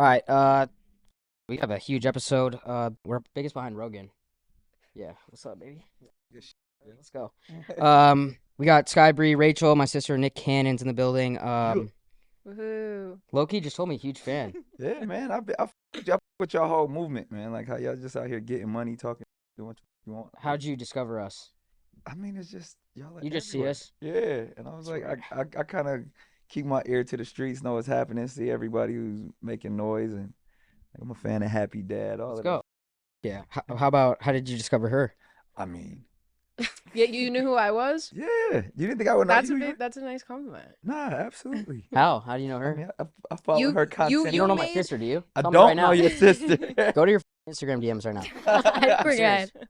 All right. We have a huge episode. We're biggest behind Rogan. Yeah. What's up, baby? Good shit. Let's go. We got Sky Bree, Rachel, my sister Nick Cannon's in the building. Woohoo. Loki just told me huge fan. Yeah, man. I fuck with y'all whole movement, man. Like how y'all just out here getting money, talking, doing what you want. How'd you discover us? I mean, it's just y'all are You just see everywhere. us? Yeah, and I was like, Swear. I kind of keep my ear to the streets, know what's happening, see everybody who's making noise, and like, I'm a fan of Happy Dad, all Let's of go. Yeah. How did you discover her? that. I mean, Yeah, you knew who I was? yeah. You didn't think I would know That's a nice compliment. Nah, absolutely. How do you know I her? mean, I follow You- her you- content. You don't know my made- sister, do you? I Tell me right don't know now. your sister. Go to your Instagram DMs right now. I I'm serious. forget.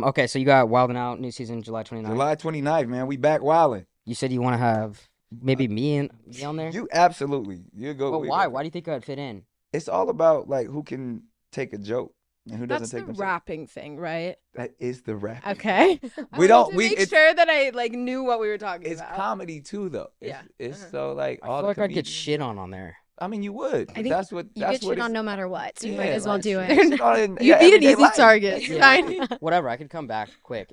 Okay, so you got Wild 'N Out, new season, July 29th. July 29th, man. We back wilding. You said you want to have maybe me on there? You absolutely. You go. But we why? go. Why do you think I'd fit in? It's all about like who can take a joke and who That's doesn't the take themselves. rapping thing, right? That is the rap. Okay. We don't- we- make it's- sure that I like knew what we were talking It's about. comedy too, though. Yeah. It's Uh-huh. so like I all feel the like I'd get comedians- shit on there. I mean, you would. I But think that's what. You That's get what shit it's. on no matter what, so you Yeah, might as well like, do shit it. on in You'd your be an everyday easy life. target. Yeah. Steiny. Whatever, I could come back quick.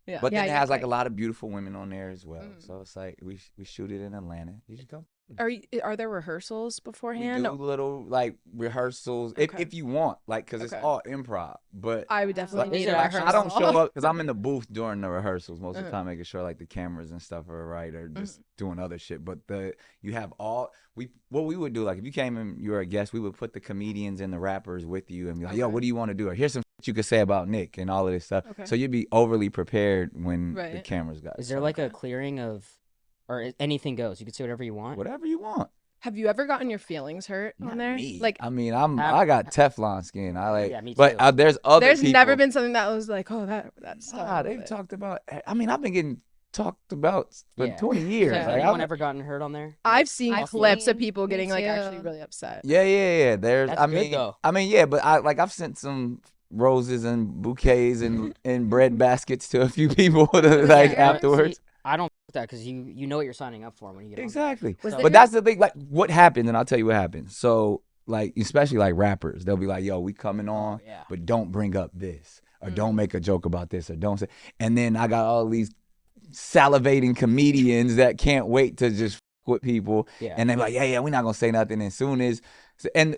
Yeah. But then it you're has like a quick. lot of beautiful women on there as well. Mm. So it's like we shoot it in Atlanta. You should come. Are there rehearsals We beforehand? do little like rehearsals if Okay. if you want, like, cause it's Okay. all improv. But I would definitely Like, need is a there actually- I don't rehearsal. show up because I'm in the booth during the rehearsals most of the Uh-huh. time, making sure like the cameras and stuff are right or just Mm-hmm. doing other shit. But you have what we would do, like if you came and you were a guest, we would put the comedians and the rappers with you and be like, yo, Okay. what do you want to do? Or here's some shit you could say about Nick and all of this stuff. Okay. So you'd be overly prepared when the Right. cameras got. Is there like a clearing of, or anything goes? You can say whatever you want. whatever you want? Have you ever gotten your feelings hurt Not on there? me. Like, I mean, Have- I got Teflon skin. I like, Yeah, me but too. there's other there's people. never been something that was like, oh, that's Nah, they've talked about. I mean, I've been getting talked about for Yeah. 20 years. So has Like, anyone I'm- ever gotten hurt on there? I've seen I've clips of seen- people me getting like actually too. really upset. Yeah. There's, That's I good, mean, though. yeah, but I've sent some roses and bouquets and bread baskets to a few people like Yeah. afterwards. See, I don't like that because you know what you're signing up for when you get on there. Exactly. Was So- there- But that's the thing. Like, what happens, and I'll tell you what happens. So, like, especially like rappers, they'll be like, "Yo, we coming on, yeah. but don't bring up this, or Mm. don't make a joke about this, or don't say." And then I got all these salivating comedians that can't wait to just with people, Yeah. and they're like, "Yeah, we're not gonna say nothing." As soon as,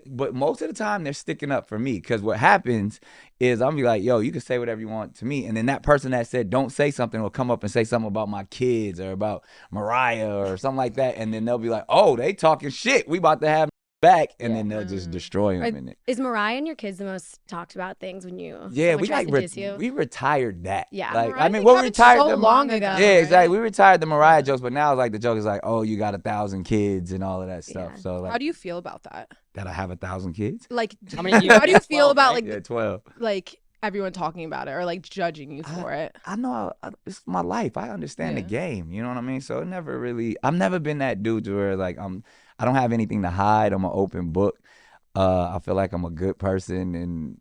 but most of the time they're sticking up for me, because what happens is I'm be like, "Yo, you can say whatever you want to me," and then that person that said don't say something will come up and say something about my kids or about Mariah or something like that, and then they'll be like, "Oh, they talking shit. We about to have back," and Yeah. then they'll just Mm. destroy Are- them in it. Is Mariah and your kids the most talked about things when you Yeah, someone we tries like to diss you? we retired that. Yeah. Like, Mariah I mean, thing we happened retired so the long ago. Yeah, exactly. right? We retired the Mariah jokes, but now it's like the joke is like, "Oh, you got 1,000 kids and all of that stuff." Yeah. So like, How do you feel about that? that I have 1,000 kids? Like, How many how do you 12, feel about right? like Yeah, 12. like everyone talking about it or like judging you for it? I know it's my life. I understand the Yeah. game. You know what I mean? So I've never been that dude to where like I don't have anything to hide. I'm an open book. I feel like I'm a good person and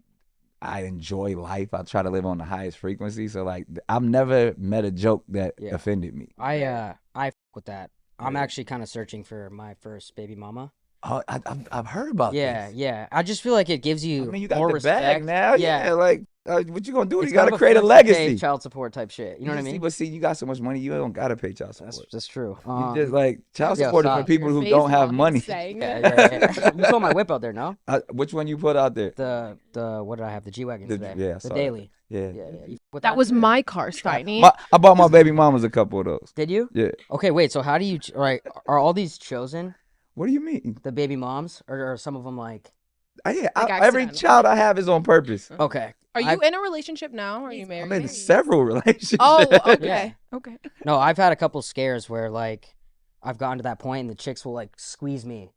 I enjoy life. I try to live on the highest frequency. So like I've never met a joke that Yeah. offended me. I fuck with that. I'm Yeah. actually kind of searching for my first baby mama. Oh, I've heard about Yeah, this. yeah. I just feel like it gives you I mean, you got more the respect. bag now. Yeah, like what you gonna do? It's You gotta kind of create a flex to pay legacy. child support type shit. You know what I mean? But see, you got so much money, you don't gotta pay child That's support. true. You just like child yo, support is for stop. people Your who face don't have while money. he's saying Yeah, it. yeah. You saw my whip out there, no? Which one you put out there? The what did I have? The G wagon The- today. yeah, I the saw that. daily. Yeah. Yeah. You fuck with That was my car, Steiny. I bought my baby mamas a couple of those. Did you? Yeah. Okay, wait. So how do you? Right? Are all these chosen? What do you mean? The baby moms, or are some of them like? Yeah, Like every accidental. child I have is on purpose. Okay. Are you I've- in a relationship now? Or are you He's married? I'm in several relationships. Oh, okay. Yeah. Okay. No, I've had a couple scares where like I've gotten to that point and the chicks will like squeeze me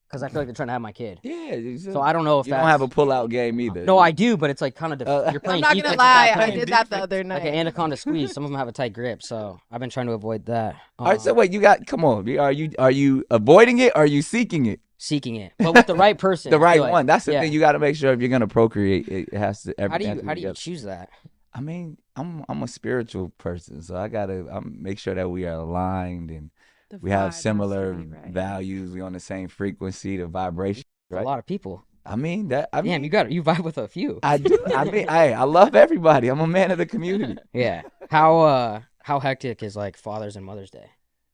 because I feel like they're trying to have my kid. Yeah. So I don't know if you that's... don't have a pull-out game either. No, I do, but it's like kind of Uh, you're I'm playing not defense gonna at lie. that I point. did that the other night. Like an anaconda squeeze. Some of them have a tight grip, so I've been trying to avoid that. All right. So wait, come on. Are you avoiding it? Or are you seeking it? Seeking it, but with the right person. The I right feel like. one. That's the Yeah. thing. You got to make sure if you're gonna procreate, it has to. How do you together. choose that? I mean, I'm a spiritual person, so I gotta make sure that we are aligned and The we have vibe has to similar be right. values. We on the same frequency, the vibration. Right. A lot of people. I mean, Damn, you vibe with a few. I do. I mean, I love everybody. I'm a man of the community. Yeah. How hectic is like Father's and Mother's Day?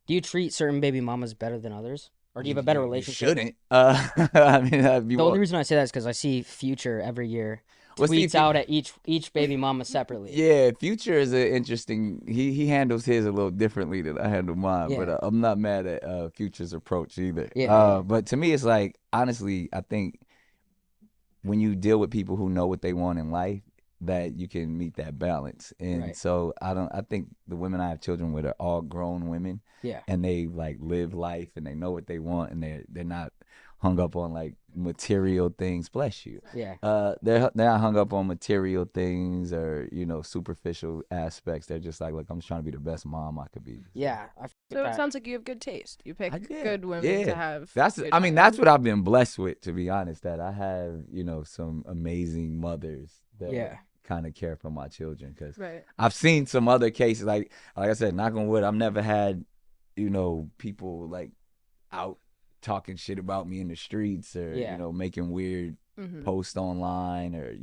Do you treat certain baby mamas better than others, or do you have a better relationship? You shouldn't. I mean, The only reason I say that is because I see Future every year tweets out at each baby mama separately. Yeah, Future is an interesting. He handles his a little differently than I handle mine. Yeah. But I'm not mad at Future's approach either. Yeah. But to me, it's like, honestly, I think when you deal with people who know what they want in life, that you can meet that balance. And Right. so I think the women I have children with are all grown women. Yeah. And they like live life and they know what they want, and they're not hung up on like material things. Bless you. Yeah. They're not hung up on material things or, you know, superficial aspects. They're just like, look, I'm just trying to be the best mom I could be. Yeah. So it sounds like you have good taste. You pick good women to have. That's good I mean, time that's with. what I've been blessed with, to be honest, that I have, you know, some amazing mothers that kind of care for my children. Because Right. I've seen some other cases, like I said, knock on wood, I've never had, you know, people like out talking shit about me in the streets or, you know, making weird posts online, or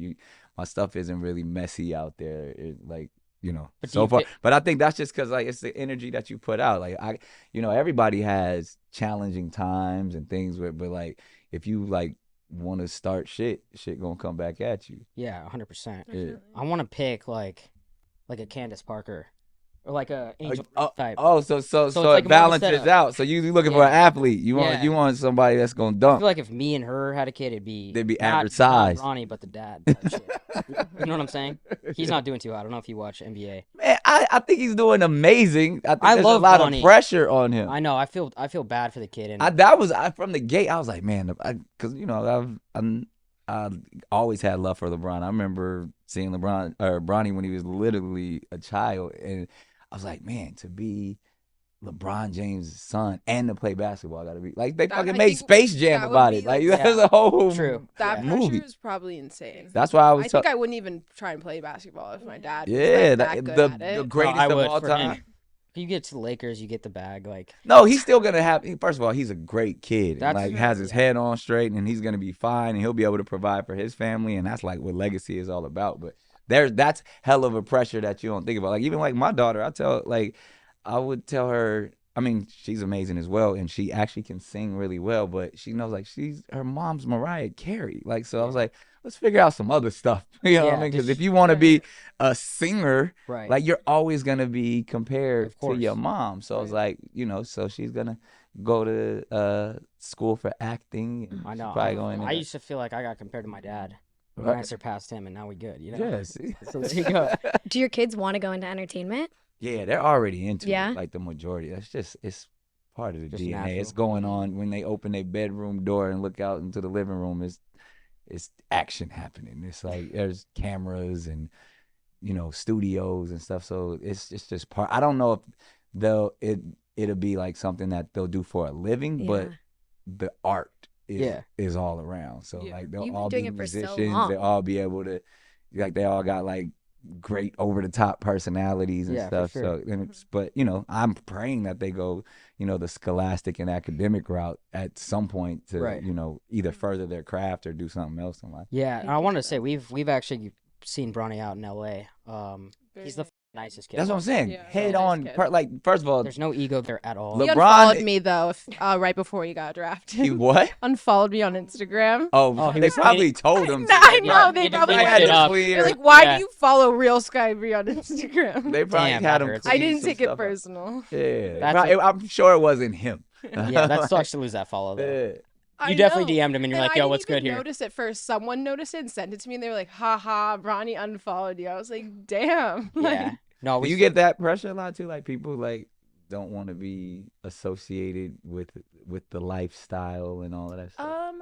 my stuff isn't really messy out there. Like, you know, But so far. But I think that's just because like it's the energy that you put out. Like you know, everybody has challenging times and things but like if you like want to start shit gonna come back at you. Yeah, 100%. Yeah. I want to pick like a Candace Parker or like a Angel type. Oh, so it's it like more of a balances setup. out. So you looking for an athlete. You want somebody that's gonna I dunk. feel like if me and her had a kid, they'd be They'd be not average size. Ronnie, but the dad type shit. You know what I'm saying? He's not doing too hot. I don't know if you watch NBA. Man, I think he's doing amazing. I think I there's love a lot Ronnie. of pressure on him. I know. I feel bad for the kid. And From the gate, I was like, man, because you know I always had love for LeBron. I remember seeing Bronny when he was literally a child, and I was like, man, to be LeBron James' son and to play basketball, gotta be like they fucking made Space Jam about it. Like that's a whole That movie. pressure is probably insane. That's why I was. I think I wouldn't even try and play basketball if my dad was Yeah, like, that good at the it. greatest I of would all for time. him. If you get to the Lakers, you get the bag. Like No, he's still gonna have. First of all, he's a great kid. That's Like true, has his head on straight, and he's gonna be fine, and he'll be able to provide for his family, and that's like what legacy is all about. But that's hell of a pressure that you don't think about. Like even like my daughter, I would tell her. I mean, she's amazing as well, and she actually can sing really well. But she knows like her mom's Mariah Carey. Like so, I was like, let's figure out some other stuff. You know what I mean? Because if you want to be a singer, right. like you're always gonna be compared to your mom. So I was Right. like, you know, so she's gonna go to school for acting. And I know. she's probably going. I used to feel like I got compared to my dad. But Right. I surpassed him, and now we good. You know. Yes. So there you go. Do your kids want to go into entertainment? Yeah, they're already into Yeah? it. Like the majority. It's part of the Just DNA. natural. It's going on when they open their bedroom door and look out into the living room. It's action happening. It's like there's cameras and you know studios and stuff. So it's just part. I don't know if it'll be like something that they'll do for a living, but the art is all around. So like they'll You've been all doing be it for so musicians. long. They'll all be able to like they all got like great over the top personalities and Yeah, for stuff. sure. So but you know, I'm praying that they go, you know, the scholastic and academic route at some point to, Right. you know, either further their craft or do something else in life. Yeah, and I want to say we've actually seen Bronny out in L.A. He's the nicest kid. That's what I'm saying. Yeah, Head nice on, kid. like first of all, There's no ego there at all. He LeBron- unfollowed me though right before he got drafted. he what? Unfollowed me on Instagram. Oh, he they was probably told him. to. I know, Yeah, they he just probably made had shit to up. clear. They're like, why Yeah. do you follow Real Sky Bree on Instagram? They probably Damn, had that him. hurts. I clean didn't some take it stuff up. personal. Yeah, That's I'm sure it wasn't him. Yeah, that sucks to lose that follow though. Yeah. You I definitely know. DM'd him and you're And like, I yo, didn't what's good even here? notice it first. Someone noticed it and sent it to me, and they were like, "Ha ha, Bronny unfollowed you." I was like, "Damn." Yeah. No, Do you get that pressure a lot too? Like people like don't want to be associated with the lifestyle and all of that stuff.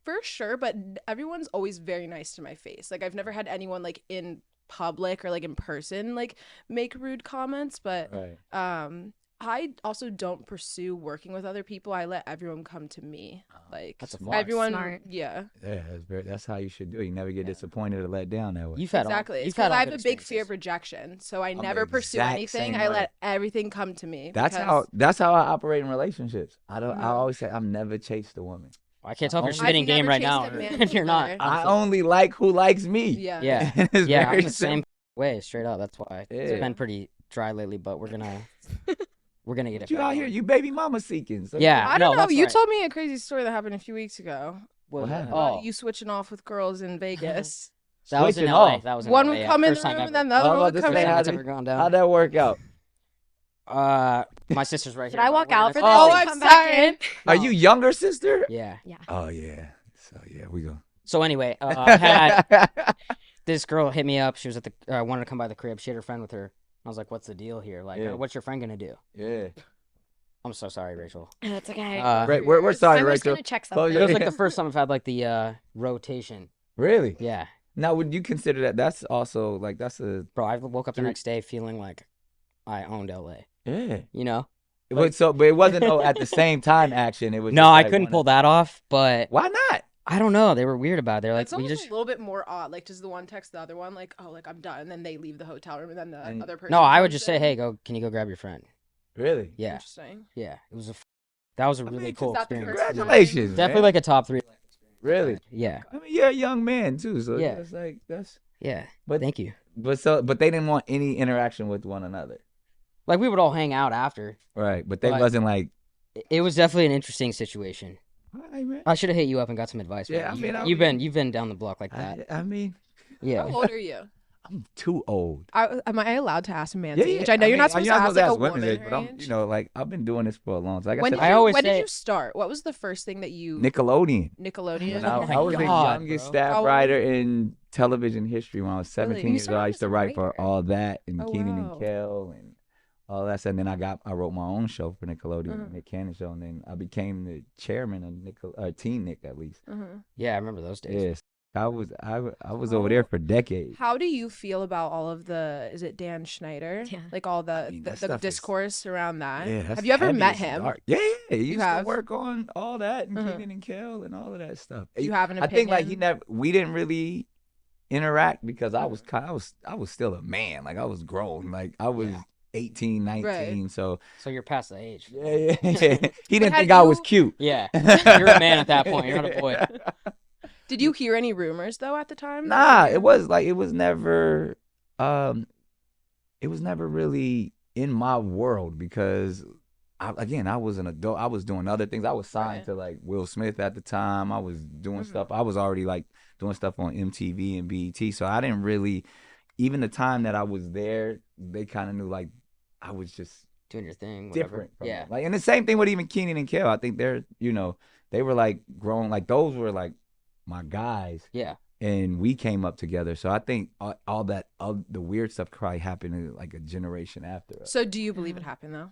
For sure, but everyone's always very nice to my face. Like I've never had anyone like in public or like in person like make rude comments, but Right. I also don't pursue working with other people. I let everyone come to me. Like That's smart. everyone, Smart. yeah, Yeah, that's how you should do it. You never get disappointed or let down that way. You've had exactly. You've It's had 'cause all I have good a big fear of experiences. rejection, so I I'm never the pursue exact anything. same I way. let everything come to me. That's because- how I operate in relationships. I Mm-hmm. always say I've never chased a woman. I can't tell if you're I've spitting never game right chased now a or man if you're not. either. I only like who likes me. Yeah. Yeah. It's Yeah, I'm very the same simple. way, straight up. That's why it's Yeah. been pretty dry lately, but we're gonna get But it you back out here, on. you baby mama seeking. So Yeah. I no, don't know. that's You right. told me a crazy story that happened a few weeks ago. Was What it? happened? Oh, About you switching off with girls in Vegas. that was in switching LA. off. That was in One LA. would Yeah. come in the First time room ever. and then the I other was one about would to come say, in. First time how'd that's it- ever gone How'd down. that work out? My sister's right Did here. I but walk we're out gonna for say- this? Oh, and I'm come back sorry. in? Are you younger sister? Yeah. Yeah. Oh yeah. So yeah, we go. So anyway, I had this girl hit me up. She was at the wanted to come by the crib. She had her friend with her. I was like, "What's the deal here? Like, Yeah. what's your friend gonna do?" Yeah. I'm so sorry, Rachel. That's okay. Right, we're sorry, I'm just Rachel. gonna check Close something. It was like the first time I've had like the rotation. Really? Yeah, Now, would you consider that? That's also like that's a bro. I woke up the Three- next day feeling like I owned LA. yeah. You know? But it wasn't at the same time action. It was No, just I like couldn't one pull at- that off. But Why not? I don't know. They were weird about it. They're like, It's we almost just. a little bit more odd. Like, does the one text the other one, like, oh, like, I'm done. And then they leave the hotel room and then the And- other person. No, I would comes just say, in? hey, can you go grab your friend? Really? Yeah, Interesting. yeah. That was a I really mean, cool is that the experience. first time? Congratulations. Definitely man. like a top 3 life experience. Really? Yeah, I mean, you're a young man too, so Yeah. it's like that's. yeah. But Thank you. but they didn't want any interaction with one another, Like we would all hang out after. right? But they But- wasn't like. It was definitely an interesting situation. All right, man. I should have hit you up and got some advice. Yeah, man. I mean, You've been down the block like that. I mean, Yeah. How old are you? I'm too old. Am I allowed to ask a man's Yeah, age? yeah. I know you're not mean, supposed to ask like a women's woman age, her but I'm, age. like I've been doing this for a long time. Like I When said, did I you, always when say- did you start? What was the first thing that you Nickelodeon. Nickelodeon? And I, Oh my I was the God, youngest bro. staff How old writer in television history when I was 17 Really? You years old. I used to started as a write for writer? all that and Oh, Keenan wow. and Kel and all that stuff. And then I wrote my own show for Nickelodeon, Mhm. Nick Cannon show, and then I became the chairman of Teen Nick at least. Mm-hmm. Yeah, I remember those days. Yes, I was over there for decades. How do you feel about all of the? Is it Dan Schneider? Yeah. Like all the I mean, that the stuff is- discourse around that. Yeah, that's Have you ever heavy met as him? dark. Yeah, he used to have? work on all that and Mhm. Keenan and Kel and all of that stuff. Do you have an I opinion? think like we didn't really interact because I was still a man. Like I was grown. Like I was Yeah. 18, 19. Right. So So you're past the age. yeah. He didn't had think I was you- cute. Yeah. You're a man at that point. You're not a boy. Did you hear any rumors though at the time? Nah, it was never really in my world because I was an adult. I was doing other things. I was signed Right. to like Will Smith at the time. I was doing Mhm. stuff. I was already like doing stuff on MTV and BET. So I didn't really, even the time that I was there, they kind of knew like I was just Doing your thing. Whatever. different. From Yeah. them. Like, and the same thing with even Keenan and Kel. I think they were like grown. Like those were like my guys. Yeah. And we came up together. So I think all the weird stuff probably happened like a generation after us. So do you believe it happened though?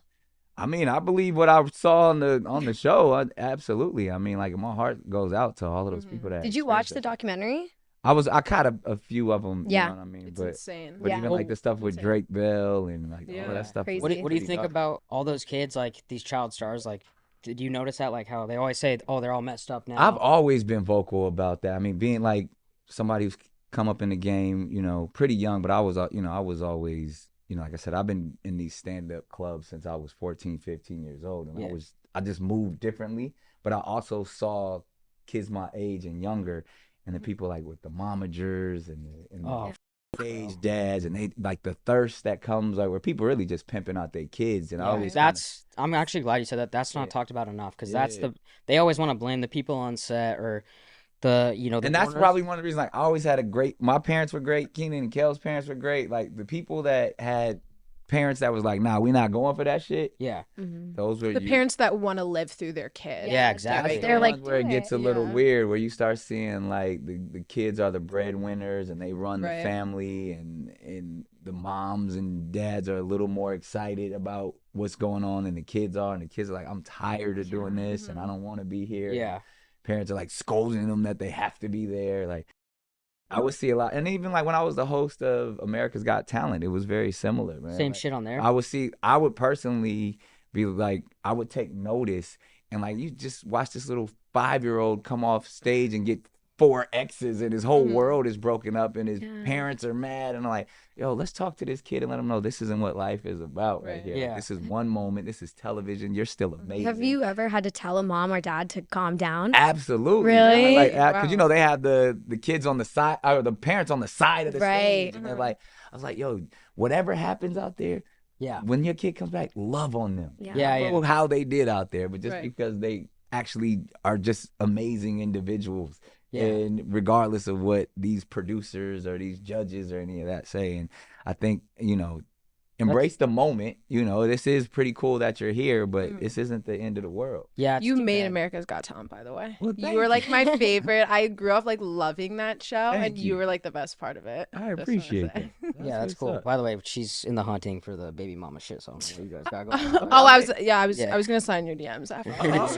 I mean, I believe what I saw on the show. Absolutely. I mean, like my heart goes out to all of those Mhm. people that. Did you watch the experienced documentary? that. I caught a few of them. Yeah. You know what I mean? It's but insane. but Yeah. even like the stuff with Insane. Drake Bell and like all Yeah. of that stuff. Crazy. was What do you pretty think dark. about all those kids, like these child stars? Like, did you notice that? Like how they always say, "Oh, they're all messed up now." I've always been vocal about that. I mean, being like somebody who's come up in the game, pretty young, but I was always, like I said, I've been in these stand-up clubs since I was 14, 15 years old, and Yeah. I just moved differently, but I also saw kids my age and younger, and the people like with the momagers and the Oh, stage dads, and they like the thirst that comes like where people really just pimping out their kids, and I yeah, always kinda- I'm actually glad you said that. That's not Yeah. talked about enough because Yeah. they always want to blame the people on set or the and that's owners. probably one of the reasons. Like, I always had my parents were great. Keenan and Kel's parents were great. Like, the people that had parents that was like, nah, we're not going for that shit. Yeah. Mm-hmm. Those were The parents that want to live through their kid. Yeah, That's exactly. the They're like, ones where it "Do gets it." a little Yeah. weird, where you start seeing like the kids are the breadwinners and they run Right. the family, and the moms and dads are a little more excited about what's going on than the kids are, and the kids are like, I'm tired of doing this and I don't want to be here. Yeah. Parents are like scolding them that they have to be there. Like, I would see a lot, and even like when I was the host of America's Got Talent, it was very similar, man. Same Like, shit on there. I would personally be like, I would take notice, and like, you just watch this little 5-year-old come off stage and get 4 exes and his whole Mhm. world is broken up and his Yeah. parents are mad. And I'm like, yo, let's talk to this kid and let him know this isn't what life is about right Right. here. Yeah. Like, this is one moment. This is television. You're still amazing. Have you ever had to tell a mom or dad to calm down? Absolutely. Really? Like, because Wow. they have the kids on the side, or the parents on the side of the stage. Right. And they're like, I was like, yo, whatever happens out there, Yeah. when your kid comes back, love on them. Yeah. Yeah, Not for how they did out there, but just Right. because they actually are just amazing individuals. Yeah. And regardless of what these producers or these judges or any of that say. And I think, embrace the moment. This is pretty cool that you're here, but this isn't the end of the world. Yeah. it's You too made bad. America's Got Talent, by the way. Well, You thank were like you. my favorite. I grew up like loving that show, Thank and you you. were like the best part of it. I Just wanna appreciate say. that. Yeah, that's what's cool. up. By the way, she's in the hunting for the baby mama shit. So I don't know what you guys got going on. Oh, I was Yeah. gonna sign your DMs after. Hey, Just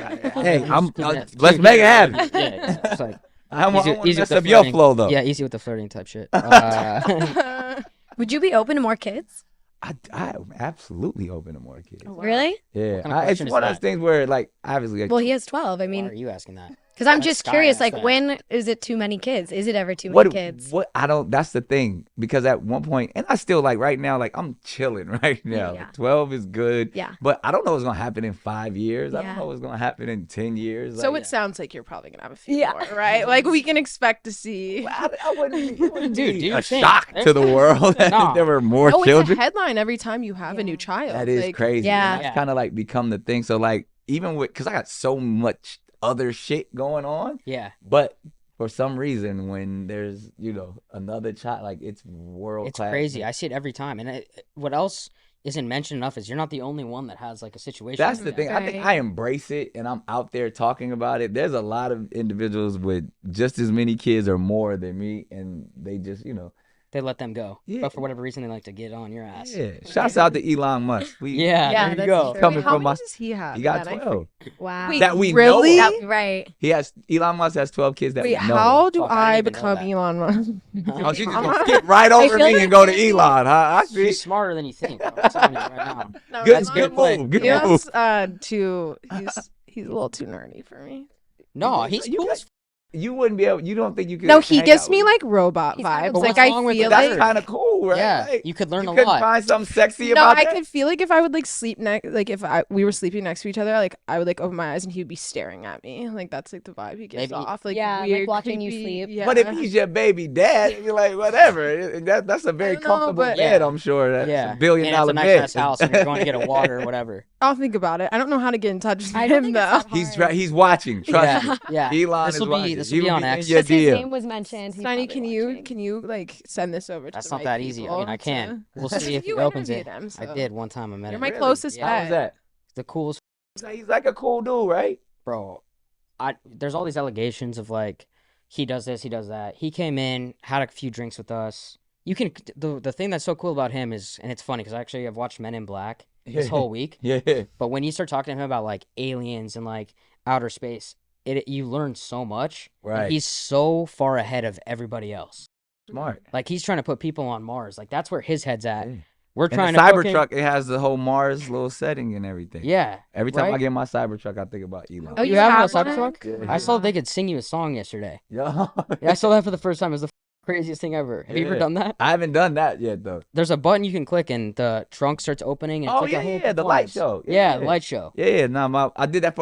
keeping it- let's make it happen. Yeah, it's like I want to easy mess with the up your flirting. flow, though. Yeah, easy with the flirting type shit. Would you be open to more kids? I'm absolutely open to more kids. Oh, wow. Really? Yeah, kind of it's question is one of those that? things where, like, obviously, like, Well, he has 12. I Why mean, are you asking that? because I'm That's just Sky curious, asked like, that. when is it too many kids? Is it ever too many what kids? I don't. That's the thing, because at one point, and I still, like, right now, like, I'm chilling right now. Yeah. Like, 12 is good. Yeah. But I don't know what's gonna happen in 5 years. I don't Yeah. know what's gonna happen in 10 years. So Like, it sounds like you're probably gonna have a few Yeah. more, right? Like we can expect to see. I wouldn't. It wouldn't Dude, be do a your thing. shock to the world if Nah. there were more Oh, it's children. a headline every time you have a new Yeah. child. That is like, crazy. Yeah. And that's Yeah. kind of like become the thing. So like even with, because I got so much other shit going on, Yeah, but for some reason when there's another child, like it's world it's class. crazy. I see it every time. And what else isn't mentioned enough is you're not the only one that has like a situation. That's like the that. thing. I think Right. I embrace it and I'm out there talking about it. There's a lot of individuals with just as many kids or more than me, and they just They let them go. Yeah. But for whatever reason, they like to get on your ass. yeah. Shouts out to Elon Musk. Yeah, Yeah, there you that's go. true. Coming Wait, how from many my, does he have? he got then? 12. Wow. Wait, That we really? know of. That- right. Elon Musk has 12 kids that Wait, we know. how do Fuck, I I didn't even know become that. Elon Musk? Oh, she's just gonna skip right over feel me like- and go to Elon, huh? I see. She's smarter than you think. Bro. I'm telling you right now. No, Good, he's That's good good play. move. Good not. move. He's a little too nerdy for me. No, he's You cool. got- You wouldn't be able. You don't think you could? No, he hang gives out me with- like robot He's kind vibes. of- But Like what's I wrong with feel the That's like kind of cool, right? Yeah, Like, you could learn you a couldn't lot. find something sexy no, about I that. could feel like if I would like sleep next, like if we were sleeping next to each other, like I would like open my eyes and he would be staring at me. Like that's like the vibe he gives Maybe- off. Like Yeah, like weird, watching you creepy- sleep. Yeah. But if he's your baby dad, you're like, whatever. That's a very don't know, comfortable but- bed, Yeah. I'm sure. That's Yeah, a $1 billion and it's a nice bed. ass house, and you're going to get a water or whatever. I'll think about it. I don't know how to get in touch with I don't him think though. it's that He's hard. he's watching. Trust me. Yeah, Elon This is will be- watching. this He will be will on in X. your Because his DM. name was mentioned. he's Steiny, probably can you like send this over to That's the not right that easy. I people mean, I can. to- We'll see if he You opens it. interviewed him, I so- did one time. I met You're him. my Really? closest Yeah. How was pet. that? The coolest He's like a cool dude, right? bro. There's all these allegations of like he does this, he does that. He came in, had a few drinks with us. You can the thing that's so cool about him is, and it's funny because actually I've watched Men in Black this whole week. Yeah. But when you start talking to him about like aliens and like outer space, you learn so much. And Right. he's so far ahead of everybody else. Smart. Like he's trying to put people on Mars. Like that's where his head's at. Yeah. We're And trying the to fucking- Cybertruck, it has the whole Mars little setting and everything. Yeah. Every time I right? get my Cybertruck, I think about Elon. Oh, You you have a have one? Cybertruck? Yeah. I saw they could sing you a song yesterday. Yeah. Yeah, I saw that for the first time. It was the craziest thing ever. Have you ever Yeah. done that? I haven't done that yet, though. There's a button you can click and the trunk starts opening. And it's Oh, like yeah, a whole yeah, the light performance. show. Yeah, the light show. Yeah, no, I did that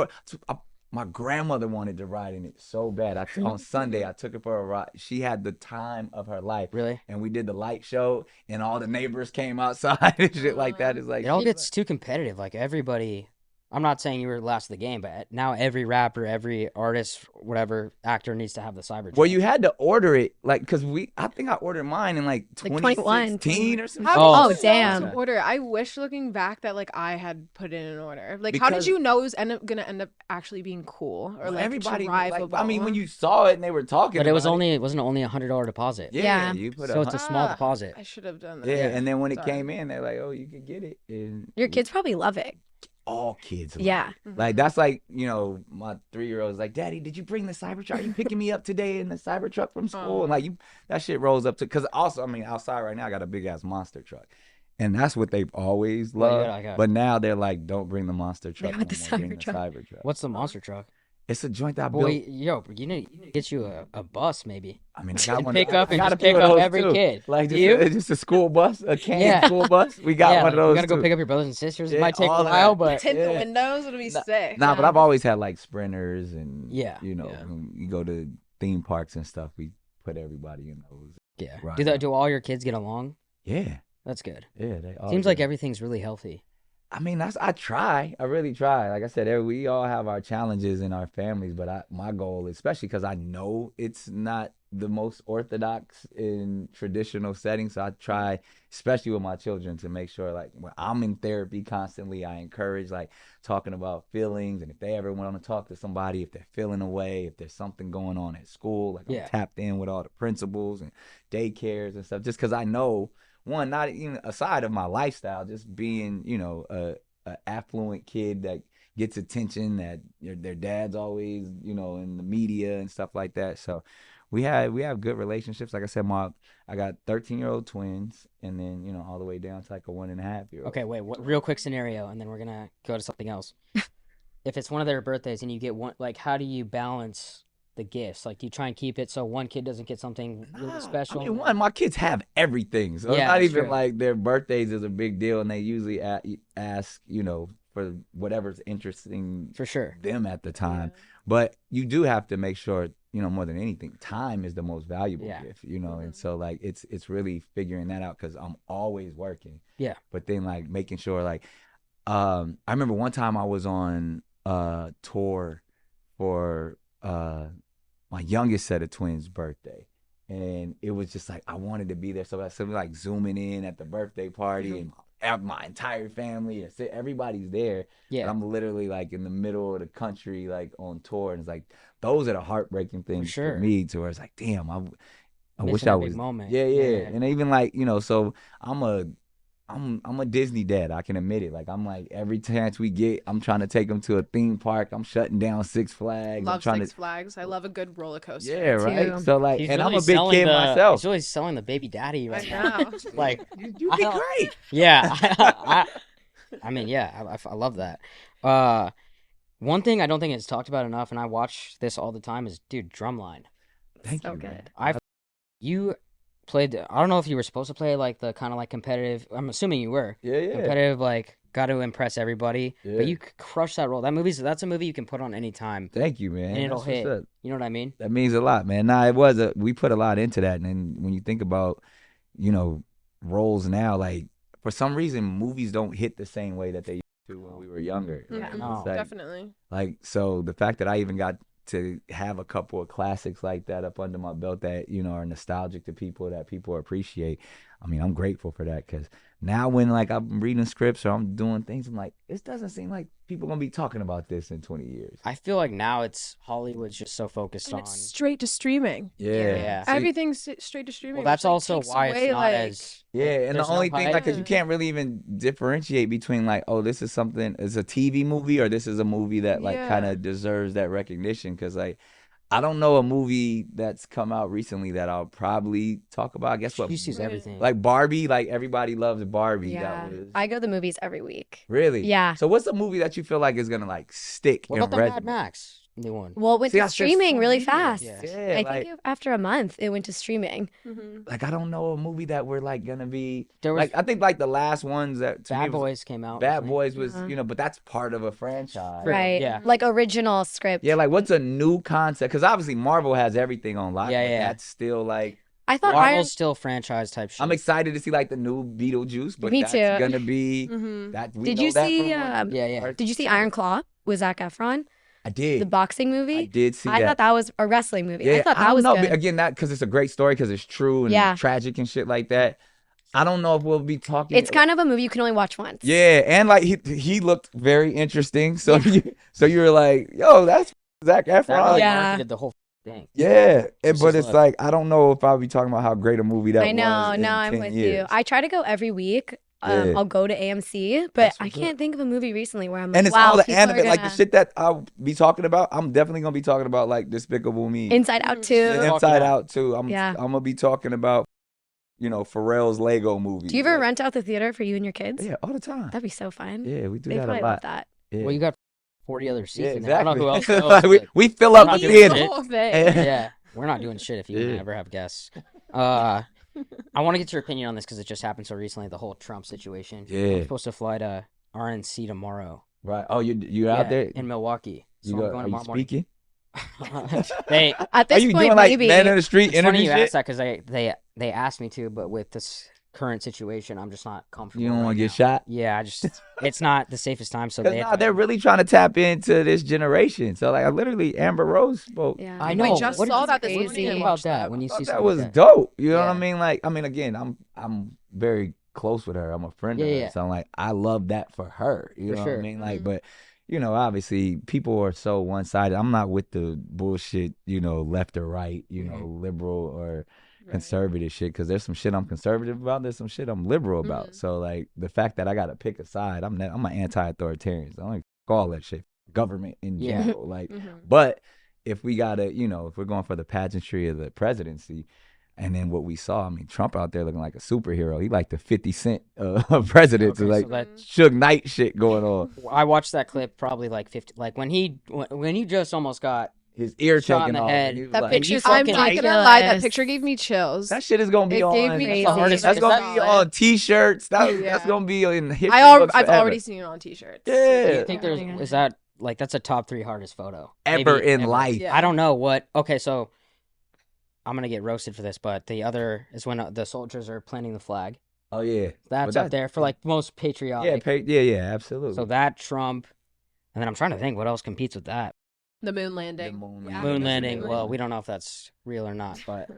my grandmother wanted to ride in it so bad. On Sunday, I took her for a ride. She had the time of her life. Really? And we did the light show, and all the neighbors came outside and shit like that. It's like, It all gets too competitive. Like everybody, I'm not saying you were last of the game, but now every rapper, every artist, whatever actor needs to have the Cybertruck. well, you had to order it, like, because I think I ordered mine in like Like 21, 2016 or something. How Oh, did you know damn. it was an order? I wish looking back that like I had put in an order. Like how Because- did you know it was gonna end up actually being cool or Well, like everybody, drivable? I mean, when you saw it and they were talking but it was about only it wasn't only $100 deposit. Yeah, Yeah. you put So a it's a small Ah, deposit. I should have done that. yeah, and then when it Sorry. came in, they're like, "Oh, you can get it." And Your kids probably love it. all kids, love Yeah. it. Like that's like my 3-year-old is like, "Daddy, did you bring the Cybertruck? Are you picking me up today in the Cybertruck from school?" And like that shit rolls up to because also, I mean, outside right now, I got a big ass monster truck, and that's what they've always Well, loved. yeah, I got it. But now they're like, "Don't bring the monster truck. want the no more, bring Cybertruck. Cybertruck." What's the monster truck? It's a joint that I Boy, built. yo, you need to get you a bus maybe. I mean, I got And one. pick up I and got a just few pick of up those every too. kid. Like Do you? just a school bus, a canned Yeah. school bus. We got Yeah, one of like, you those gotta go too. pick up your brothers and sisters. It Yeah, might take a all while, that. but Tint the Yeah. windows. It'll be sick. Nah, but Yeah. I've always had like sprinters and Yeah. when you go to theme parks and stuff, we put everybody in those. yeah. Right. Do all your kids get along? Yeah, That's good. yeah. They all Seems like do. everything's really healthy. I mean, I try. I really try. Like I said, we all have our challenges in our families, but my goal, especially because I know it's not the most orthodox in traditional settings, so I try, especially with my children, to make sure like when I'm in therapy constantly, I encourage like talking about feelings, and if they ever want to talk to somebody, if they're feeling away, if there's something going on at school, like Yeah. I'm tapped in with all the principals and daycares and stuff, just because I know. One, not even aside of my lifestyle, just being, a affluent kid that gets attention, that their dad's always, in the media and stuff like that. So we have good relationships. Like I said, I got 13-year-old twins, and then all the way down to like a 1.5-year-old. Okay, wait. Real quick scenario, and then we're gonna go to something else. If it's one of their birthdays and you get one, like, how do you balance the gifts? Like, do you try and keep it so one kid doesn't get something really special? I mean, my kids have everything, so it's Yeah, not that's even true. like their birthdays is a big deal, and they usually ask, for whatever's interesting For sure. them at the time. But you do have to make sure, more than anything, time is the most valuable Yeah. gift, and so like it's really figuring that out because I'm always working. Yeah. But then like making sure like, I remember one time I was on tour for my youngest set of twins' birthday. And it was just like I wanted to be there, so we like zooming in at the birthday party and have my entire family and everybody's there. Yeah. And I'm literally like in the middle of the country, like on tour, and it's like those are the heartbreaking things sure. for me. To where it's like, damn, I wish Missing I that big was. moment. Yeah. Yeah. And even like so I'm a Disney dad. I can admit it. Like I'm like every chance we get, I'm trying to take them to a theme park. I'm shutting down Six Flags. Love I'm trying Six Flags. I love a good roller coaster. Yeah, right. too. So like, He's and really I'm a big selling kid myself. He's really selling the baby daddy I right now. know. Like, You I be don't- great. yeah, I mean, yeah, I love that. One thing I don't think it's talked about enough, and I watch this all the time, is dude, drumline. Thank So you, good. man. You played. I don't know if you were supposed to play like the kind of like competitive. I'm assuming you were Yeah. competitive, like got to impress everybody. Yeah. But you crushed that role. That's a movie you can put on any time, Thank you, man. and it'll That's what's hit. up. You know what I mean? That means a lot, man. Nah, we put a lot into that, and then when you think about, roles now, like for some reason movies don't hit the same way that they used to when we were younger. Yeah, Like, no. it's like- Definitely. Like, so the fact that I even got to have a couple of classics like that up under my belt that, are nostalgic to people, that people appreciate. I mean, I'm grateful for that because now when like I'm reading scripts or I'm doing things, I'm like, it doesn't seem like people gonna be talking about this in 20 years. I feel like now it's Hollywood's just so focused And on. it's straight to streaming. Yeah. See, Everything's straight to streaming. Well, that's which, like, also takes why it's away, not like, as. yeah, and the there's no only thing, like, hype. because you can't really even differentiate between, like, oh, this is something, it's a TV movie or this is a movie that, like, Yeah. kind of deserves that recognition. Because, like, I don't know a movie that's come out recently that I'll probably talk about. I guess what, She sees Yeah. everything. like Barbie, like, everybody loves Barbie. Yeah. That was, I go to the movies every week. really? Yeah. So what's a movie that you feel like is going to, like, stick What about and the Mad resonate? Max new one? Well, it went See, I to said streaming so really many. fast. Yeah. Yeah, I like, think after a month, it went to streaming. Mhm. like, I don't know a movie that we're, like, going to be, There was like, I think, like, the last ones that, to me, Bad was Boys came out. Bad recently. Boys was, Uh-huh. but that's part of a franchise. Right. Yeah. Like original script. Yeah, like what's a new concept? Because obviously Marvel has everything on lock. Yeah, but yeah. That's still like I thought Marvel's still franchise type shit. I'm excited to see like the new Beetlejuice, but Me that's too. gonna be Mhm. that. We Did know you that see, from Yeah, yeah. Did you see Iron Claw with Zac Efron? I did. The boxing I movie? did see I that. thought that was a wrestling movie. Yeah, I thought I that don't was know. good. But again, that because it's a great story because it's true and Yeah. tragic and shit like that. I don't know if we'll be talking. It's kind of a movie you can only watch once. Yeah, and like he looked very interesting. So you were like, yo, that's Zac That Efron. really Yeah. marketed the whole thing. Yeah, This but is it's like I don't know if I'll be talking about how great a movie that I know. was. in No, I'm 10 with years. you. I try to go every week. Yeah. I'll go to AMC, but That's I what's can't up. think of a movie recently where I'm like, And it's wow, all the people are anime, like the gonna- shit that I'll be talking about. I'm definitely gonna be talking about like Despicable Me, Inside Out too. and Fuck Inside yeah. Out too. I'm Yeah. gonna be talking about, Pharrell's Lego movie. Do you ever like, rent out the theater for you and your kids? Yeah, all the time. That'd be so fun. Yeah, we do They that a probably love lot. that. Yeah. Well, you got 40 other seats Yeah, in there. I don't know who else exactly. goes, Like, but we fill we're up not the doing theater. shit. whole thing. Yeah, we're not doing shit if you Yeah. ever have guests. I want to get your opinion on this because it just happened so recently. The whole Trump situation. Yeah. I'm supposed to fly to RNC tomorrow. Right. Oh, you out Yeah, there? in Milwaukee. So You I'm go? going Are you tomorrow morning. speaking? They At Are this you point, doing like maybe. man in the street It's funny interview you shit? asked that because they asked me to, but with this current situation, I'm just not comfortable. You don't right want to get now. shot? Yeah, it's not the safest time. So Because they're really trying to tap into this generation. So like, I literally Amber Rose spoke. Yeah. I We know. just What saw is that this What do morning you and think about watched that that. when you I see thought that something was like that? dope. You know what Yeah. I mean? Like, I mean, again, I'm very close with her. I'm a friend of Yeah, her. yeah. So I'm like, I love that for her. You For know what sure. I mean? Like, Mhm. but you know, obviously people are so one sided. I'm not with the bullshit, you know, left or right, you know, liberal or conservative shit. Because there's some shit I'm conservative about. There's some shit I'm liberal about. Mhm. So like the fact that I got to pick a side, I'm an anti-authoritarian. So I don't call that shit government in Yeah. general. Like, Mhm. but if we gotta, you know, if we're going for the pageantry of the presidency. And then what we saw, I mean, Trump out there looking like a superhero. He like the 50 Cent of presidents. Okay, Like so that Suge Knight shit going on. I watched that clip probably like 50. Like when he just almost got His ear Shot in taken the off. head. And he was That like, picture's I'm fucking not gonna lie, that ridiculous. picture gave me chills. that shit is gonna be It on. gave me That's the chills. hardest- That's is gonna that- be on T-shirts. That's Yeah. gonna be in history books I've forever. already seen it on T-shirts. Yeah. Do you think Oh my there's God. is that like that's a top 3 hardest photo Ever maybe in life. Yeah. I don't know what. Okay, so I'm gonna get roasted for this, but the other is when the soldiers are planting the flag. Oh yeah, That's But up there for like most patriotic. yeah, absolutely. So that Trump, and then I'm trying to think what else competes with that. The moon landing. The moon Yeah, Moon the landing. moon Well, we don't know if that's real or not, but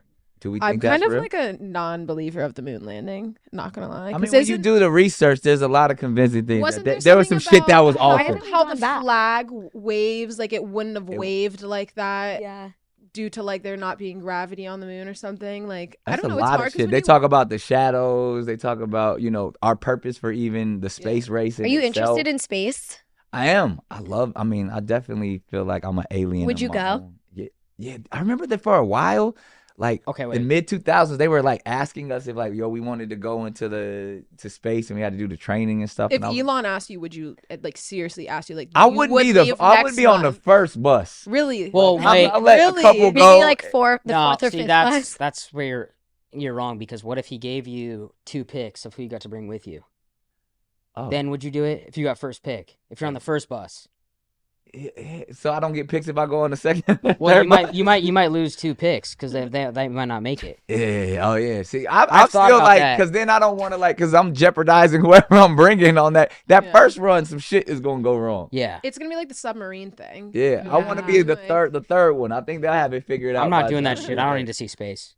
do we think I'm that's kind of real? like a non-believer of the moon landing. Not gonna lie. I 'Cause mean, when you isn't- do the research, there's a lot of convincing things. Wasn't There was some something shit that was about Why awful. haven't we how the gone back? flag waves, like it wouldn't have It- waved like that Yeah. due to like there not being gravity on the moon or something. Like I That's don't know. a It's lot hard of 'cause shit. when They you- talk about the shadows. They talk about, you know, our purpose for even the space race. Are you interested in space? I am. I mean, I definitely feel like I'm an alien. Would in you my go? own- Yeah, yeah. I remember that for a while, like okay, wait. in mid 2000s, they were like asking us if like, yo, we wanted to go into space and we had to do the training and stuff. if and Elon asked you, would you like seriously ask you like? I you wouldn't would be leave I next would be on the month? first bus. Really? Well, Like, wait. I'll let really? a couple Maybe go. like the No, fourth or see, fifth that's class. that's where you're wrong because what if he gave you 2 picks of who you got to bring with you? Oh. Then would you do it if you got first pick? If you're on the first bus? So I don't get picks if I go on the second. Well, third bus? you might lose 2 picks because they might not make it. Yeah. Oh yeah. See, I've I'm thought still about like, that. because then I don't want to like, because I'm jeopardizing whoever I'm bringing on that. That Yeah. first run, some shit is gonna go wrong. Yeah, It's gonna be like the submarine thing. Yeah, I want to be the Like- third one. I think they'll have it figured out. I'm by not the doing time that we shit. get I don't there. need to see space.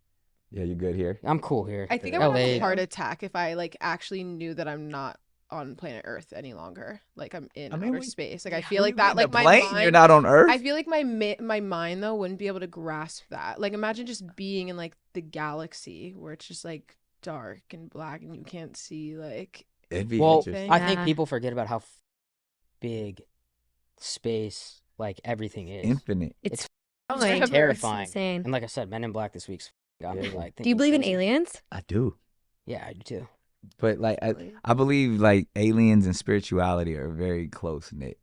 Yeah, you good here? I'm cool here. I think I would have LA. a heart attack if I like actually knew that I'm not on planet Earth any longer. Like I'm in I mean, outer we- space. Like I Yeah, feel like we that. in Like the my plane, mind. you're not on Earth. I feel like my mind though wouldn't be able to grasp that. Like imagine just being in like the galaxy where it's just like dark and black and you can't see like. It'd be Well, interesting. I think Yeah. people forget about how big space, like everything is. Infinite. It's Oh, Never. it's terrifying. insane. And like I said, Men in Black this week's got me Yeah. like. Do you thinking believe in crazy. aliens? I do, Yeah, I do too. but like I believe like aliens and spirituality are very close knit.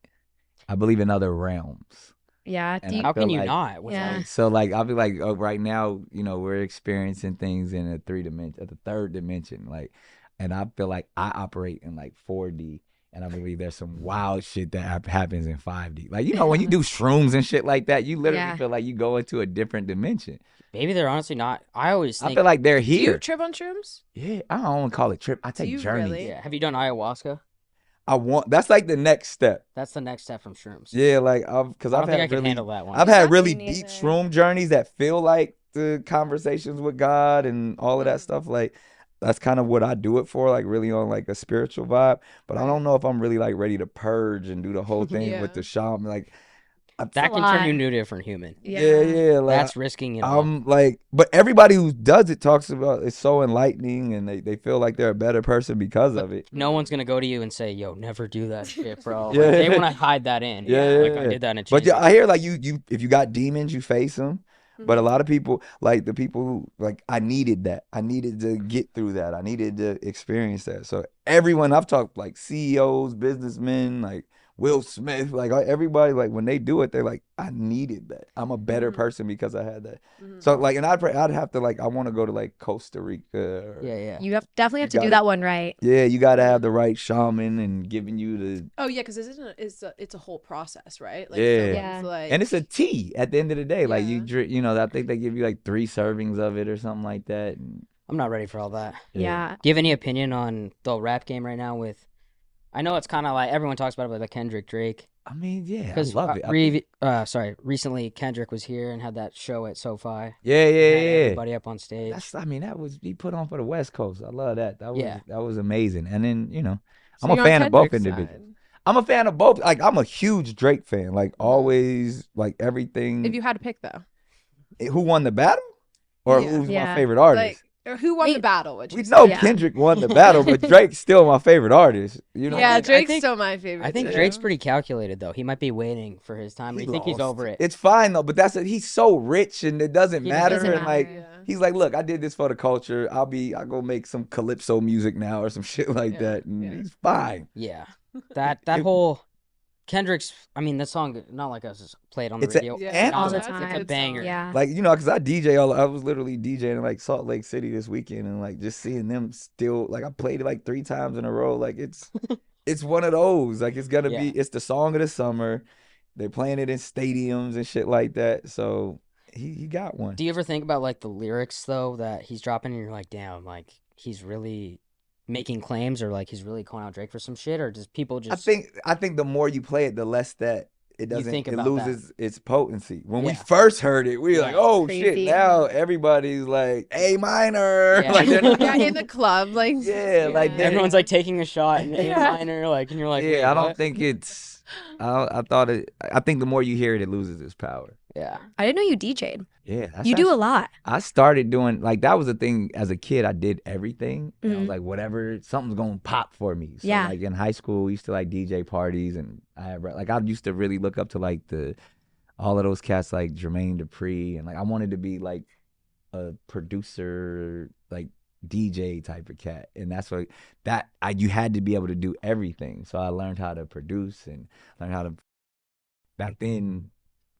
I believe in other realms. Yeah. And Do you, I How feel can you like- not? Yeah. So like I'll be like, oh, right now, you know, we're experiencing things in a 3 dimension, the third dimension, like, and I feel like I operate in like 4D, and I believe there's some wild shit that happens in 5D. Like, you know, when you do shrooms and shit like that, you literally Yeah. feel like you go into a different dimension. Maybe they're honestly not. I always I think. feel like they're Do you here. trip on shrooms? Yeah, I don't want to call it trip. I take you journeys. really? Yeah. Have you done ayahuasca? That's like the next step. That's the next step from shrooms. Yeah, like because I I've don't think I had can really, handle that one. I've had Not really me deep neither. shroom journeys that feel like the conversations with God and all of that stuff. Like that's kind of what I do it for, like really on like a spiritual vibe. But I don't know if I'm really like ready to purge and do the whole thing Yeah. with the shaman. Like That can lot. turn you into a different human. yeah, like That's risking it all. I'm like, but everybody who does it talks about it's so enlightening and they feel like they're a better person because of it. No one's gonna go to you and say, "Yo, never do that shit, bro." Like, Yeah. they want to hide that in. Yeah, Like yeah, I yeah. did that in. But yeah, I hear like you if you got demons, you face them. But a Mm-hmm. lot of people, like the people who, like, I needed that. I needed to get through that. I needed to experience that. So everyone I've talked, like CEOs, businessmen, like Will Smith, like everybody, like when they do it, they're like, I needed that. I'm a better Mhm. person because I had that. Mhm. So like, and I'd have to like, I want to go to like Costa Rica. Or, Yeah. You definitely have to do gotta- that one right. Yeah, you got to have the right shaman and giving you the. Oh yeah, because it's a whole process, right? Like Yeah. someone's Yeah. like, And it's a tea at the end of the day. Like you Yeah. drink, you know, I think they give you like 3 servings of it or something like that. And, I'm not ready for all that. Yeah. Do you have any opinion on the rap game right now? I know it's kind of like everyone talks about it, like Kendrick Drake. I mean, yeah, I Because love it. recently Kendrick was here and had that show at SoFi. Yeah, Had yeah. everybody up on stage. That was he put on for the West Coast. I love that. Yeah. That was amazing. And then, you know, So I'm a you're on fan of both Kendrick's individuals. side. I'm a fan of both. Like I'm a huge Drake fan. Like always, like everything. If you had to pick though, Who won the battle? Or Yeah. who's my Yeah. favorite artist? like or who won the battle? Would you We say? know Yeah. Kendrick won the battle, but Drake's still my favorite artist. You know, Yeah, I Drake's think- still my favorite. I think too. Drake's pretty calculated though. He might be waiting for his time. I think he's lost. over it. It's fine though, but he's so rich and it doesn't He matter. doesn't And like matter. Yeah. he's like, look, I did this for the culture. I'll go make some calypso music now or some shit like Yeah, that. And yeah. he's fine. Yeah, that It- whole Kendrick's. I mean, that song not like us is played on the It's a radio anthem. All the that's a time. It's a good banger. song. Yeah. Like, you know, because I was literally DJing in like Salt Lake City this weekend and like just seeing them still, like I played it like 3 times in a row. Like it's one of those. Like it's gonna be, it's the song of the summer. They're playing it in stadiums and shit like that. So he got one. Do you ever think about like the lyrics though that he's dropping, and you're like, damn, like he's really making claims, or like he's really calling out Drake for some shit, or does people just? I think the more you play it, the less that it doesn't. think It about loses its potency. When we Yeah. first heard it, we were Yeah. like, "Oh Crazy. shit!" Now everybody's like A minor. Yeah. Like, they're not- Yeah, in the club, like Yeah, like yeah. that. Everyone's like taking a shot in A Yeah. minor, like, and you're like, wait, yeah, I don't what? think it's. I think the more you hear it, it loses its power. Yeah, I didn't know you DJ'd. Yeah, that's You do a actually- lot. I started doing like that was the thing as a kid. I did everything. And I was Mhm. like, whatever, something's gonna pop for me. So Yeah. like in high school, we used to like DJ parties, and I used to really look up to like all of those cats like Jermaine Dupri, and like I wanted to be like a producer, like DJ type of cat, and that's what you had to be able to do everything. So I learned how to produce and learned how to. Back then,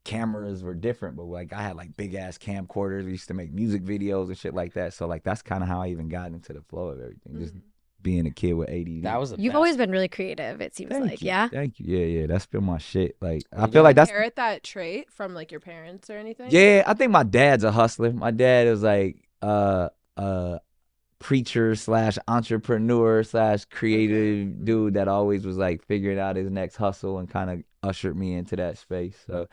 cameras were different, but like I had like big ass camcorders. We used to make music videos and shit like that. So like that's kind of how I even got into the flow of everything. Just being a kid with ADD. that was the You've best. always been really creative, it seems Thank like. you. Yeah. Thank you. Yeah. That's been my shit. Like I you feel like that's. inherit that trait from like your parents or anything? Yeah, I think my dad's a hustler. My dad is like preacher / entrepreneur / creative dude that always was like figuring out his next hustle and kind of ushered me into that space. So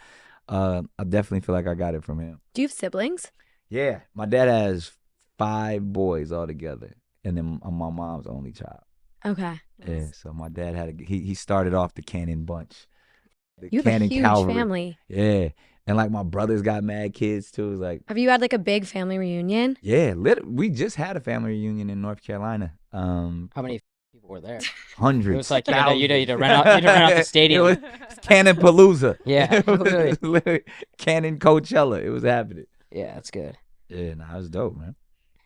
I definitely feel like I got it from him. Do you have siblings? Yeah, my dad has 5 boys altogether, and then I'm my mom's only child. Okay. Yeah, so my dad had he started off the Cannon bunch, the You have a Cannon huge Cavalry. family. Yeah, and like my brothers got mad kids too. It's like, Have you had like a big family reunion? yeah, we just had a family reunion in North Carolina. How many people were there? Hundreds. It was like thousands. you'd rent out the stadium. It was Cannon Palooza. Yeah, It was literally. literally Cannon Coachella. It was happening. Yeah, that's good. Yeah, nah, it was dope, man.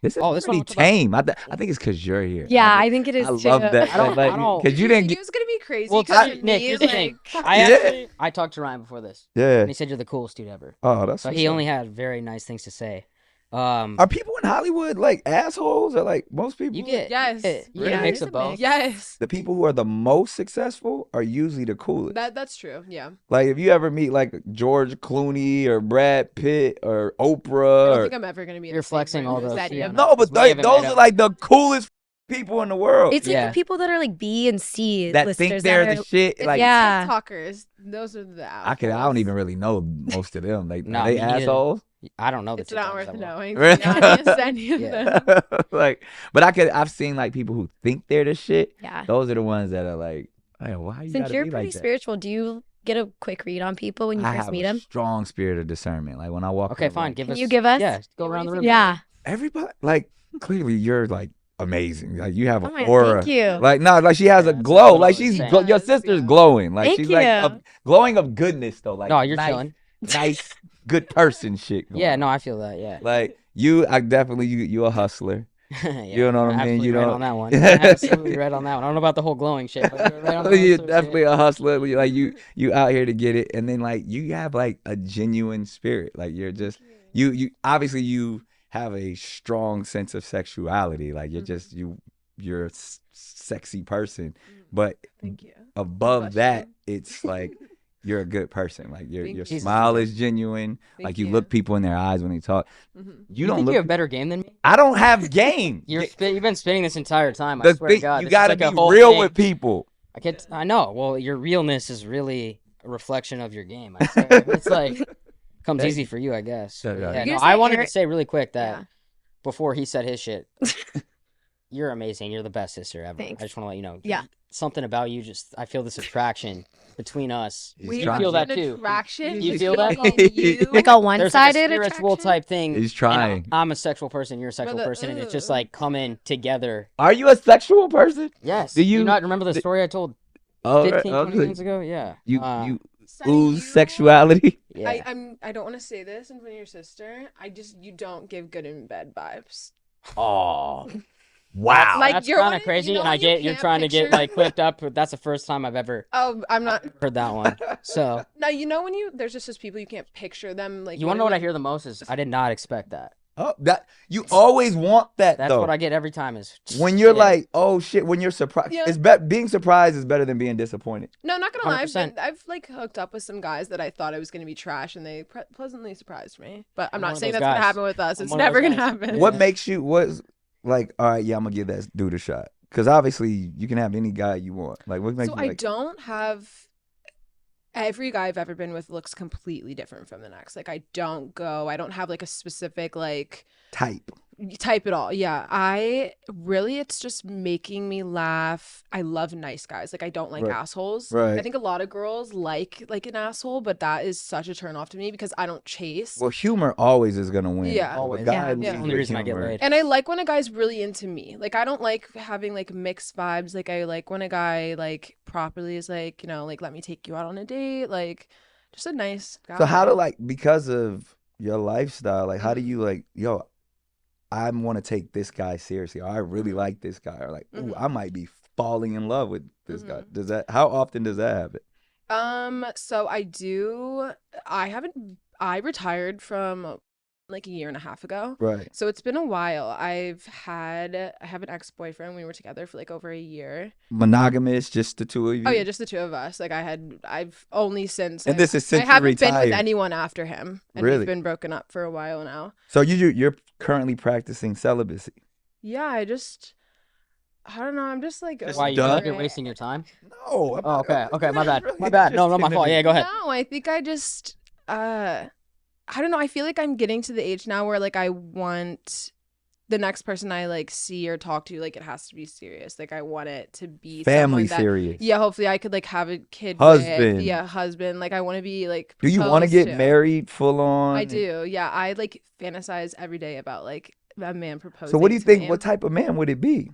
This is This pretty one was about- tame. I think it's because you're here. Yeah, I think it is I too. love that. I don't- Because you didn't It get. was gonna be crazy. Well, 'cause for Nick, me, here's the thing. like- I talked to Ryan before this, Yeah. and he said you're the coolest dude ever. Oh, that's. So what's he up. only had very nice things to say. Are people in Hollywood like assholes or like most people? You get Yes. you get a mix It's of both. Yes. The people who are the most successful are usually the coolest. That's true. Yeah. Like if you ever meet like George Clooney or Brad Pitt or I Oprah, don't or, think I'm ever gonna be. in You're the same flexing room all as those, any yeah. of them. no, but We haven't those met are up. like the coolest people in the world. It's like Yeah. the people that are like B and C that listers think they're that the are, shit. It's Like yeah. TikTokers. Those are the. I don't even really know most of them. Like Nah, are they me neither. assholes? I don't know the It's not TikTokers worth that well. knowing. Really? To be honest, any of Yeah. them. Like, but I've seen like people who think they're the shit. Yeah. Those are the ones that are like, hey, why you Since gotta you're be pretty like that? spiritual, do you get a quick read on people when you I first have meet a them? strong spirit of discernment. Like when I walk. Okay, in, fine. like, Give Can us. you give us? Yeah, go Yeah, what around do the you room. think? Yeah. everybody like clearly you're like amazing. Like you have Oh an my, aura. thank you. Like no, like she has Yeah, a that's glow. what I Like was she's saying. your Yes, sister's yeah. glowing. Like Thank she's you. like glowing of goodness though. Like No, you're nice, chilling. nice, good person shit. going Yeah, on. no, I feel that. Yeah. Like I definitely you a hustler. Yeah, You know what I mean? absolutely You right don't. on that one. You're absolutely right on that one. I don't know about the whole glowing shit, but you're right on the You're hustler definitely shit. a hustler. Like you out here to get it, and then like you have like a genuine spirit. Like you're just you obviously you have a strong sense of sexuality. Like you're just you're a sexy person, but Thank you. above Bless that, you. it's like you're a good person. Like your Thank you. Jesus, smile you is genuine. Thank Like you you. look people in their eyes when they talk. Mhm. You You don't think look. you have better game than me? I don't have game. You've been spinning this entire time. I The swear to thing God, you this is got to like a be whole real thing. with people. I know. Well, your realness is really a reflection of your game. I swear. It's like comes Thank easy you. for you, I guess. Yeah, But yeah. yeah, You no, gonna I say wanted to Eric- say really quick that Yeah. before he said his shit, you're amazing. You're the best sister ever. Thanks. I just want to let you know. Yeah. Something about you, just I feel this attraction between us. He's Wait, You trying. feel that an too. attraction? You feel that? between you? Like a There's like a one-sided spiritual attraction? type thing. He's and trying. I'm a sexual person. You're a sexual Brother, person, and it's just ugh. like coming together. Are you a sexual person? Yes. Do you you- not remember the d- story I told Oh, 15, I was 20 like, minutes ago? Yeah. you Sonny, ooze you- sexuality. Yeah. I don't want to say this in front of your sister. You don't give good in bed vibes. Oh, wow. Like, That's you're kind one of of- crazy, you know and when you you're can't trying to get picture- like clipped up, but that's the first time I've ever Oh, I'm not. heard that one. So No, you know when there's just people you can't picture them like. you want to know what I literally- hear the most is I did not expect that. Oh, that you always want that That's though. what I get every time is When you're shit. like, oh shit, when you're surprised, Yeah. it's being surprised is better than being disappointed. No, not gonna lie. 100%. I've like hooked up with some guys that I thought I was gonna be trash, and they pleasantly surprised me. But I'm I'm one not of saying those that's gonna guys. happen with us. I'm It's one of never those gonna guys. happen. Yeah. What makes you what's like? All right, yeah, I'm gonna give that dude a shot. Because obviously you can have any guy you want. Like what makes So you I like don't have. Every guy I've ever been with looks completely different from the next. Like I don't have like a specific like type? type at all. Yeah. It's just making me laugh. I love nice guys. Like I don't like Right. assholes. Right. I think a lot of girls like an asshole, but that is such a turn off to me because I don't chase. Well, humor always is gonna win. Yeah. If a Always. guy Yeah. leads Yeah. Only with reason I get humor- laid. And I like when a guy's really into me. Like I don't like having like mixed vibes. Like I like when a guy like properly is like, like let me take you out on a date. Like just a nice guy. So how do like because of your lifestyle, like how do Mhm. you like, yo, I want to take this guy seriously, or I really like this guy, or like, ooh, Mhm. I might be falling in love with this guy. Mhm. How often does that happen? So I retired from like a year and a half ago. Right. So it's been a while. I have an ex-boyfriend. We were together for like over a year. Monogamous, just the two of you? Oh yeah, just the two of us. Like I've only since And this is since I you haven't been with retired. anyone after him. And Really? we've been broken up for a while now. So you're currently practicing celibacy. Yeah, I don't know. I'm just like Just Why you feel done? like you're over it. wasting your time? No. Oh, okay. Okay, my bad. My bad. No, not my fault. Yeah, go ahead. No, I think I just I don't know. I feel like I'm getting to the age now where like I want the next person I like see or talk to, like it has to be serious. Like I want it to be Family someone that, serious. yeah, hopefully I could like have a kid Husband. with. Yeah, husband. Like I want to be like Do you want to proposed get married full on? I do. Yeah, I like fantasize every day about like a man proposing. So what do you to think? me. What type of man would it be?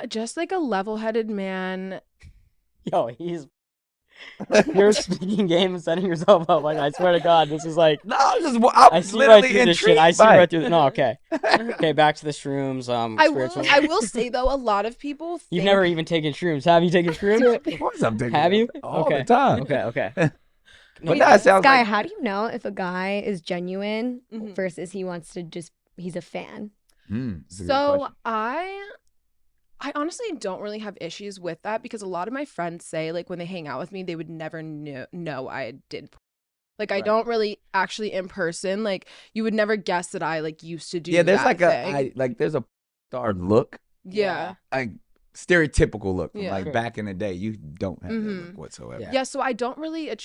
Just like a level-headed man. Yo, you're speaking game and setting yourself up. Like I swear to God, this is like No, I'm I see right through this shit. I see right through. No, okay. it. Okay, back to the shrooms. Spiritual. I will say though, a lot of people think You've never even taken shrooms. Have you taken shrooms? Of course I'm taking Have it you? all Okay. the time. Okay, okay. But that sounds Guy, like how do you know if a guy is genuine Mhm. versus he wants to he's a fan? that's a good So question. I honestly don't really have issues with that because a lot of my friends say like when they hang out with me, they would never know I did. Like I Right. don't really actually in person. Like you would never guess that I like used to do. Yeah, there's that like thing. there's a star look, Yeah. like stereotypical look from Yeah. like Sure. back in the day. You don't have that Mhm. look whatsoever. Yeah. Yeah, so I don't really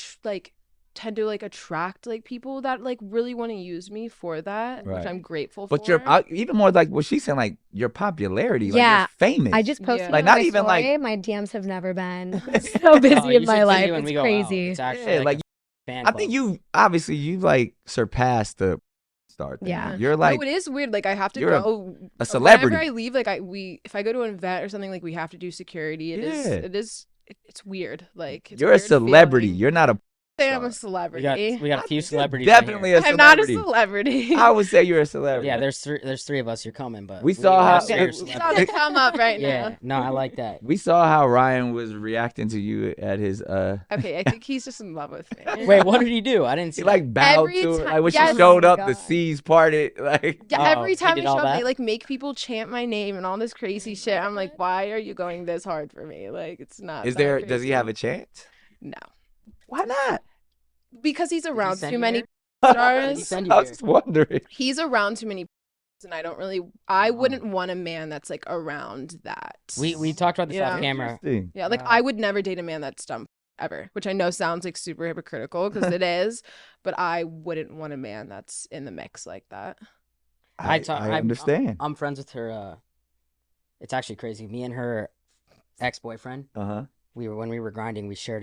tend to like attract like people that like really want to use me for that, Right. which I'm grateful But for. even more like what she's saying, like your popularity, like Yeah, you're famous. I just posted Yeah. on Like, not my even, like- story. My DMs have never been so busy Oh, you in my should see life. when It's we go out. crazy. It's actually Yeah, like like, a fan I club. think you like surpassed the star thing. Yeah. You're like no, it is weird. Like I have to you're a- go a celebrity. Whenever I leave, like if I go to an event or something, like we have to do security. Yeah. It's weird. Like it's you're a weird celebrity. feeling. You're not a say I'm a We celebrity. got a few celebrities. right Definitely here. a I'm not a celebrity. celebrity. I would say you're a celebrity. Yeah, there's three of us. You're coming, but We saw gotta how- say Okay, you're a it's on celebrity. the come up right Yeah, now. no, I like that. We saw how Ryan was reacting to you at his Okay, I think he's just in love with me. Wait, what did he do? I didn't see. he like bowed Every to her. time- Like when yes. she showed Oh my up, the God. seas parted. Like Yeah, Oh, every he time did I all show up, that? they like make people chant my name and all this crazy shit. I'm like, why are you going this hard for me? Like, it's not. is that there does he crazy. have a chance? No, Why not? because he's Did he around send too you many here? Did he stars. send you I was here? just wondering. He's around too many, and I don't really. I wouldn't want a man that's like around that. We talked about this Yeah. off camera. Interesting. Yeah, like I would never date a man that's dumb ever, which I know sounds like super hypocritical because it is, but I wouldn't want a man that's in the mix like that. I I'm- understand. I'm friends with her. It's actually crazy. Me and her ex-boyfriend. Uh-huh. When we were grinding, we shared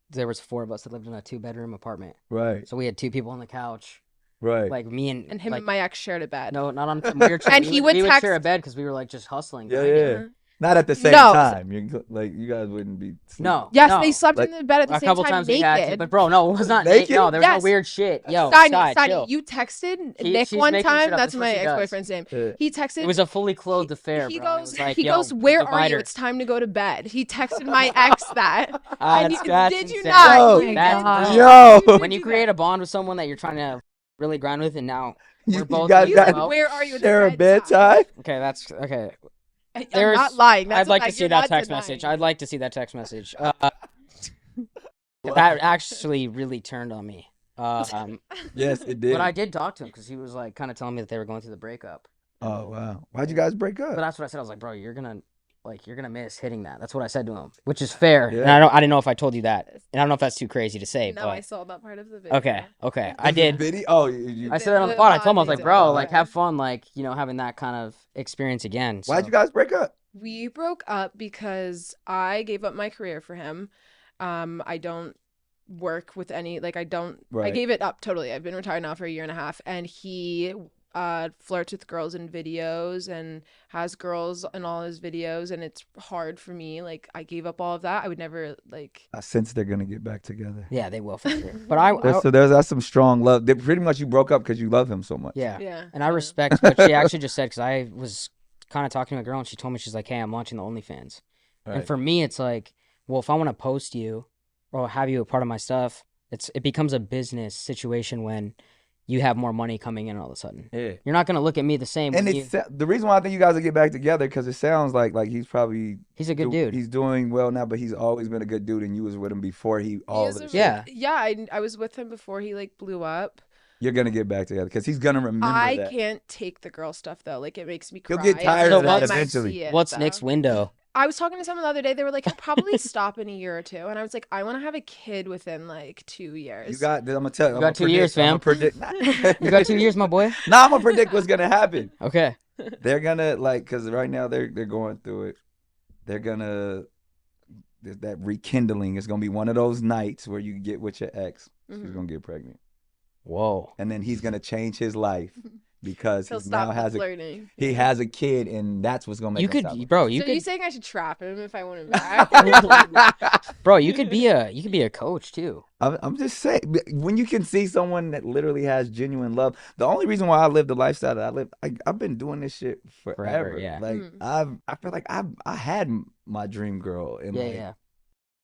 there was 4 of us that lived in a 2-bedroom apartment. Right. So we had 2 people on the couch. Right. Like me and And him like, and my ex shared a bed. no, not on some weird shit. And we he would, would we would share a text- bed because we were like just hustling. Yeah, grinding. yeah. Not at the same No. time. You like you guys wouldn't be sleeping. No. Yes, no. they slept Like, in the bed at the A same couple time times naked. we had to, but bro, no, it was not Naked? naked. No, there was Yes. no weird shit. Yo, Steiny, Sky, Steiny, chill. you texted He- Nick she's one making shit time. up. That's That's what my she does. ex-boyfriend's name. Yeah. He texted. It was a fully clothed affair, He bro. and it goes. was like, He yo, goes. Where are you? divider. It's time to go to bed. He texted my ex that. And you- That's did you insane. not? Yo. You That's did brutal. Yo. did When you do create that. a bond with someone that you're trying to really grind with, and now we're You both guys He's got- like, well, where are you? It's Share a bedtime. bedtime? okay, that's okay. I'm There's- not lying. That's I'd like a to fact. see You're that not text denying message. it. I'd like to see that text message. That actually really turned on me. Yes, it did. But I did talk to him because he was like kind of telling me that they were going through the breakup. Oh wow. Why'd you guys break But up? that's what I said. I was like, bro, you're gonna miss hitting that. That's what I said to him, which is fair. And Yeah. I didn't know if I told you that, and I don't know if that's too crazy to say. No, I but saw that part of the video. okay, I Was it did. Video? Oh, you, I said that on the The pod. I told him I was like, bonding bro, did. like have fun, like having that kind of experience again. So. why'd you guys break up? We broke up because I gave up my career for him. I don't work with any I Right. gave it up totally. I've been retired now for a year and a half, and he flirts with girls in videos and has girls in all his videos, and it's hard for me. Like I gave up all of that. I would never I sense they're gonna get back together. Yeah, they will for sure. But That's some strong love. Pretty much you broke up because you love him so much. yeah. yeah. And I respect what she actually just said because I was kind of talking to a girl and she told me, she's like, hey, I'm launching the OnlyFans. Right. And for me, it's like, well, if I want to post you or have you a part of my stuff, it becomes a business situation when you have more money coming in all of a sudden. Yeah. You're not going to look at me the same. And when it's the reason why I think you guys will get back together because it sounds like he's probably he's a good dude. He's doing well now, but he's always been a good dude, and you was with him before all is this. a Yeah. yeah. I was with him before he blew up. You're gonna get back together because he's gonna remember I that. can't take the girl stuff though. Like it makes me cry. You'll get tired of every that time I eventually. see it, What's so. Nick's window? I was talking to someone the other day. They were like, he'll probably stop in a year or two. And I was like, I want to have a kid within 2 years. You got. I'm gonna tell you. You got 2 years, fam. You got 2 years, my boy? Nah, I'm gonna predict what's gonna happen. Okay. They're gonna because right now they're going through it. They're gonna that rekindling is gonna be one of those nights where you get with your ex. She's Mhm. gonna get pregnant, Whoa. and then he's gonna change his life because He'll he now stop has flirting. he has a kid, and that's what's gonna make You him could, stop. bro, you So are you could, saying I should trap him if I want him back? bro, you could be a coach too. I'm just saying, when you can see someone that literally has genuine love. The only reason why I live the lifestyle that I live, I've been doing this shit forever. yeah. Like Mhm. I feel like I had my dream girl and Yeah.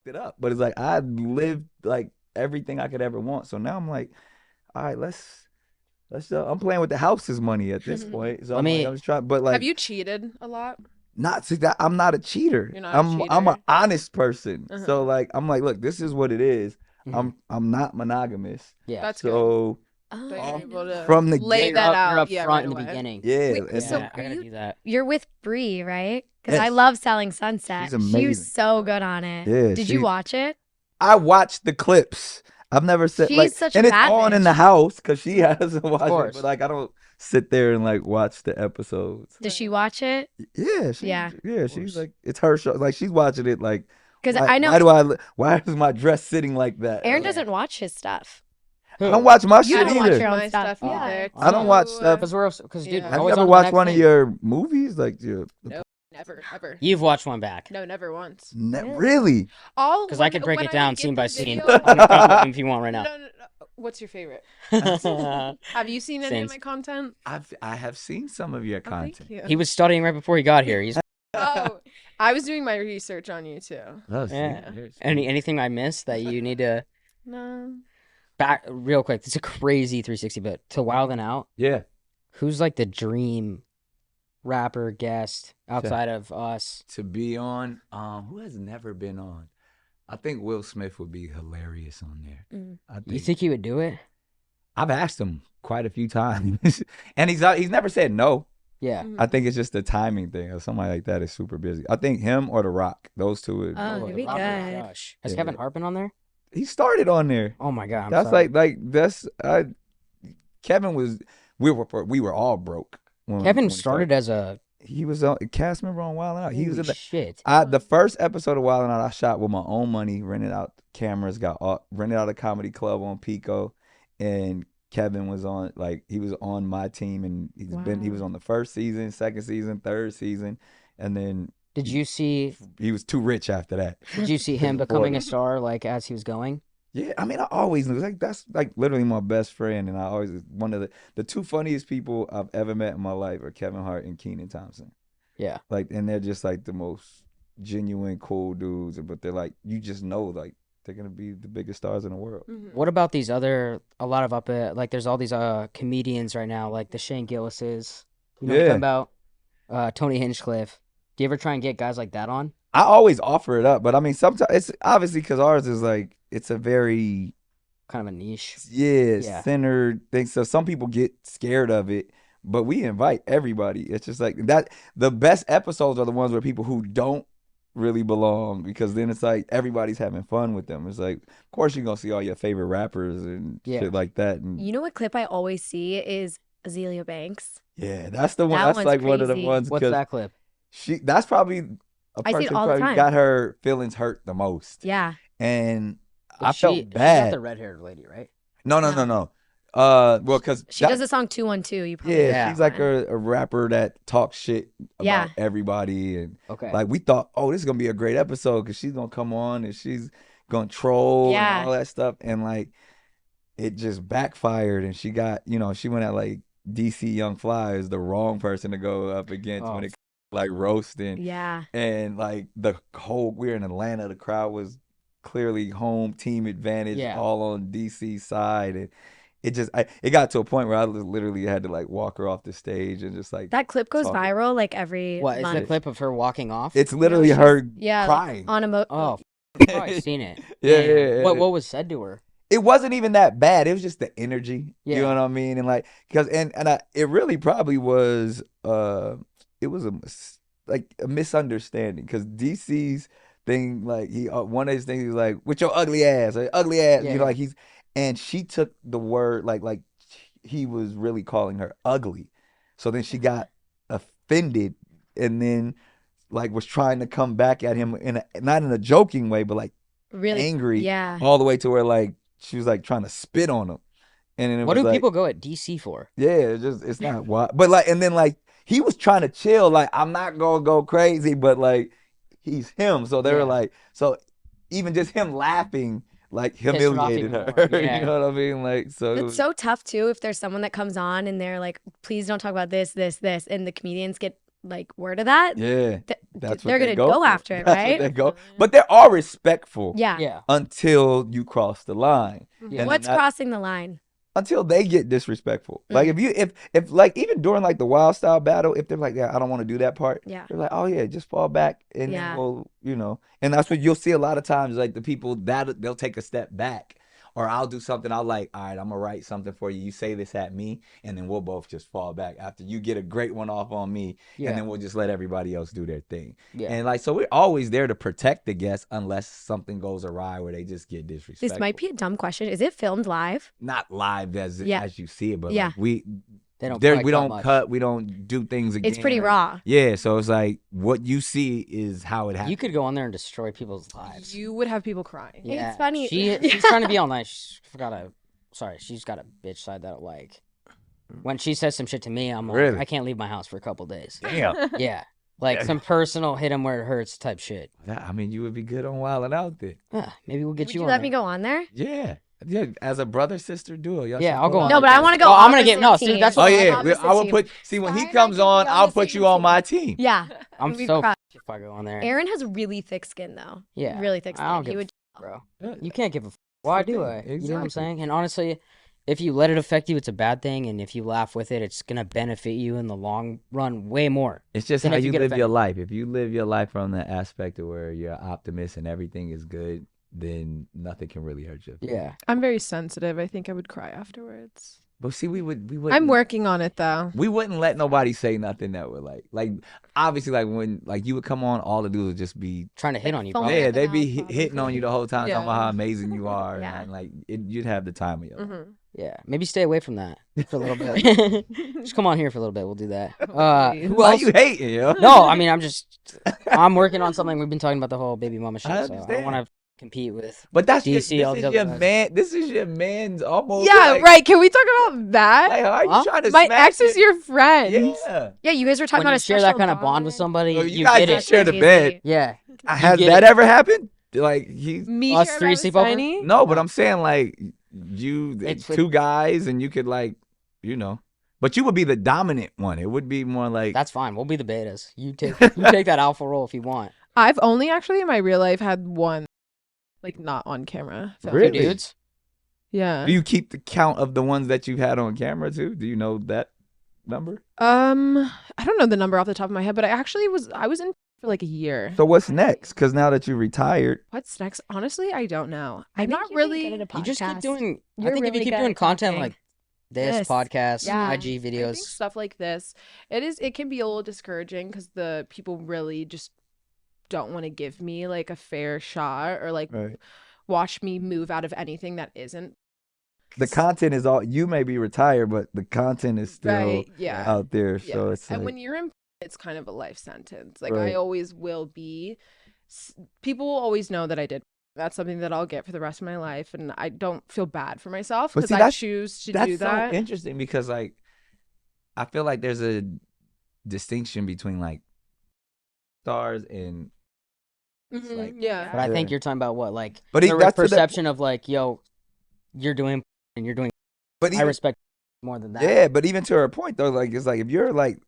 it up, but it's like I lived like everything I could ever want. So now I'm like, all right, let's. I'm playing with the house's money at this point. So I'm just trying, but like, Have you cheated a lot? not see that I'm not a cheater. You're not a I'm an cheater. honest person. Uh-huh. So like I'm like, look, this is what it is. Mhm. I'm not monogamous. Yeah. That's good. So Oh, That I you're didn't able know to from the lay get- that You're out. up Yeah, front right in the away. beginning. yeah, Wait, and so Yeah, I gotta you- do that. You're with Bree, right? Because I Yes. love Selling Sunset. She's amazing. She was so good on it. Yeah, Did she- you watch it? I watched the clips. I've never said She's like, such a and it's bad on in bitch. the house because she hasn't watched it. course. But like, I don't sit there and like watch the episodes. Does she watch it? Yeah, Yeah. She's course. like, it's her show. Like she's watching it. Like, Because why, I know why is my dress sitting like that? Aaron Like, doesn't watch his stuff. I don't watch my You shit don't watch either. your own My stuff. either. Yeah. I don't watch Too, stuff. Because dude, Yeah. we're Have you always ever on to the watched next one of thing. your movies? Like, Nope. Never, ever. You've watched one back. No, never once. Really? All Because I could break when it down get scene the by scene video- on a couple of them if you want right No, now. no, no. What's your favorite? Have you seen any of Sins. my content? I have seen some of your Oh, content. thank you. He was studying right before he got here. He's Oh, I was doing my research on you too. Oh, see, yeah. there's- Anything I missed that you need to No. back real quick? It's a crazy 360, but to Wild and Out, Yeah. who's like the dream rapper guest outside of us? To be on, who has never been on? I think Will Smith would be hilarious on there. I You think he would do it? I've asked him quite a few times, and he's never said no. Yeah. Mhm. I think it's just the timing thing. Or somebody like that is super busy. I think him or The Rock, those two. Would, Oh, Oh, that'd be Robert good. Josh. Has Yeah. Kevin Hart been on there? he started on there. Oh my god. I'm That's sorry. like that's Kevin was. We were all broke. Kevin when he started as a He was a cast member on Wild 'N Out. He was in holy the. shit. The first episode of Wild 'N Out I shot with my own money, rented out cameras, rented out a comedy club on Pico, and Kevin was on he was on my team, and he was Wow. on the first season, second season, third season, and then Did you see he was too rich after that. him becoming a Important. star like as he was going? Yeah, I mean, I always knew that's literally my best friend, and I always one of the two funniest people I've ever met in my life are Kevin Hart and Kenan Thompson. Yeah. And they're just like the most genuine, cool dudes, but they're like you just know they're gonna be the biggest stars in the world. Mhm. What about these other a lot of up like there's all these comedians right now like the Shane Gillises. You know what I'm Yeah. talking about? Tony Hinchcliffe. Do you ever try and get guys like that on? I always offer it up, but I mean sometimes it's obviously because ours is it's a very Kind of a niche. yeah centered thing. So some people get scared of it. But we invite everybody. It's just like that. The best episodes are the ones where people who don't really belong, because then it's like everybody's having fun with them. It's like, of course, you're going to see all your favorite rappers and Yeah. shit like that. And You know what clip I always see is Azealia Banks. yeah, that's the one. That That's one's like one of the crazy. ones What's because that clip? that's probably a I see it person all the probably time. got her feelings hurt the most. Yeah. And I Is felt she's not bad. the red-haired lady, right? No. No. Well, because She does the song 212. You probably yeah, Yeah. she's like a rapper that talks shit about Yeah. everybody, and Okay. like we thought, oh, this is gonna be a great episode because she's gonna come on and she's gonna troll Yeah. and all that stuff, and it just backfired, and she got she went at DC Young Fly is the wrong person to go up against Oh, when it roasting, Yeah. and the whole we're in Atlanta, the crowd was clearly home team advantage, Yeah. all on DC side, and it got to a point where I literally had to walk her off the stage and just That clip goes Talk- viral like every What is the month. clip of her walking off? it's literally she's- her Yeah. crying. On oh, I've seen it. Yeah, Damn. yeah. What was said to her? It wasn't even that bad. It was just the energy. Yeah. You know what I mean? And because it really probably was it was a misunderstanding, because DC's thing, he one of his things, he was like, with your ugly ass, ugly ass, Yeah. and she took the word like he was really calling her ugly. So then she got offended, and then was trying to come back at him not in a joking way, but really angry, Yeah. all the way to where she was trying to spit on him. And then it What was do people go at DC for? yeah, it's not wild. But and then he was trying to chill, I'm not gonna go crazy, but he's him. So they were Yeah. so even just him laughing her off humiliated even her. more. Yeah. You know what I mean? So it It's was, so tough too if there's someone that comes on and they're like, please don't talk about this, this, this, and the comedians get word of that. yeah, th- that's what they're they gonna go for. after it, That's what right? they go. But they're all respectful Yeah. Yeah. until you cross the line. Yeah. And then What's that- crossing the line? until they get disrespectful. Mm. If even during the wild style battle, if they're like, yeah, I don't want to do that part. Yeah. They're like, oh yeah, just fall back, and Yeah. then we'll, and that's what you'll see a lot of times. The people that they'll take a step back, or I'll do something. I'll all right, I'm gonna write something for you. You say this at me, and then we'll both just fall back after you get a great one off on me, Yeah. and then we'll just let everybody else do their thing. Yeah. And so we're always there to protect the guests unless something goes awry where they just get disrespectful. This might be a dumb question. Is it filmed live? Not live as Yeah. you see it, but Yeah. They don't. we cut don't much. cut, we don't do things again. It's pretty raw. Yeah, so it's what you see is how it happens. You could go on there and destroy people's lives. You would have people crying. Yeah. It's funny. She's trying to be all nice. She's got a bitch side that when she says some shit to me, I'm like, Really? I can't leave my house for a couple days. Damn. Yeah. Like Yeah. some personal hit him where it hurts type shit. I mean, you would be good on Wild 'N Out there. Maybe we'll get Would you you on let there. me go on there? Yeah. Yeah, as a brother-sister duo. Y'all Yeah, should I'll go pull on. No, out but I together. want to go. Oh, I'm gonna get- no, opposite see, that's team. what- Oh, yeah. Opposite I will team. put, see, when he Stein and I comes can on, be I'll the put same you on team. my team. Yeah, I'm we'd so crush. if I go on there. Aaron has really thick skin though. Yeah, Really thick I don't skin. He give would. bro. Yeah. You can't give a why the do thing. I? You know what I'm Exactly. saying? And honestly, if you let it affect you, it's a bad thing. And if you laugh with it, it's gonna benefit you in the long run way more. It's just Then how if you you get live your affected. life. If you live your life from the aspect of where you're optimist and everything is good, then nothing can really hurt you. Yeah. I'm very sensitive. I think I would cry afterwards. But see, we wouldn't. I'm working on it though. We wouldn't let nobody say nothing that would like obviously like when like you would come on, all the dudes would just be Trying to hit on you, foaming probably. yeah, at the they'd be mouth, hitting on you the whole time, talking about Yeah. how amazing you are, Yeah. and like you'd have the time of your life. Mm-hmm. Yeah. Maybe stay away from that for a little bit. Just come on here for a little bit. We'll do that. Please. Who Why else? you hating, yo? No, I mean I'm working on something. We've been talking about the whole baby mama shit, I so I don't understand. want to compete with. But that's DC, all this the is your other guys. man. This is your man's almost. Yeah, like, right. Can we talk about that? Like, how are you Huh? trying to My smash ex is it? your friend. Yeah. Yeah, you guys were talking When about you a share that special kind of bond with bond. somebody, Oh, you guys get just it. share the Crazy. bed. Yeah. Has get that it. ever happened? Like he's Me Us share three that with sleep over? Steiny? no, but No. I'm saying like It's two guys, and you could like but you would be the dominant one. It would be more like That's fine. We'll be the betas. You take that alpha role if you want. I've only actually in my real life had one, like not on camera. film. Really? Dudes. Yeah. Do you keep the count of the ones that you've had on camera too? Do you know that number? I don't know the number off the top of my head, but I was in for like a year. So what's next? Because now that you're retired, What's next? Honestly, I don't know. I I'm think not you're really really. good at a You just keep podcast. doing. I You're think if you really keep good doing at content talking. like this Yes. podcast, Yeah. IG I think videos, stuff like this, it can be a little discouraging because the people really just don't want to give me like a fair shot or like right? watch me move out of anything that isn't The content is all. You may be retired, but the content is still right. Yeah. out there. Yeah. So it's and like, when you're in, it's kind of a life sentence. Like Right. I always will be. People will always know that I did. That's something that I'll get for the rest of my life, and I don't feel bad for myself But because see, I that's- choose to that's do so that. interesting because like I feel like there's a distinction between like stars and Mhm, like- yeah. but I think Yeah. you're talking about what like But the that's to the- perception of like, yo, you're doing and you're doing. but I even, respect more than that. yeah, but even to her point though, like it's like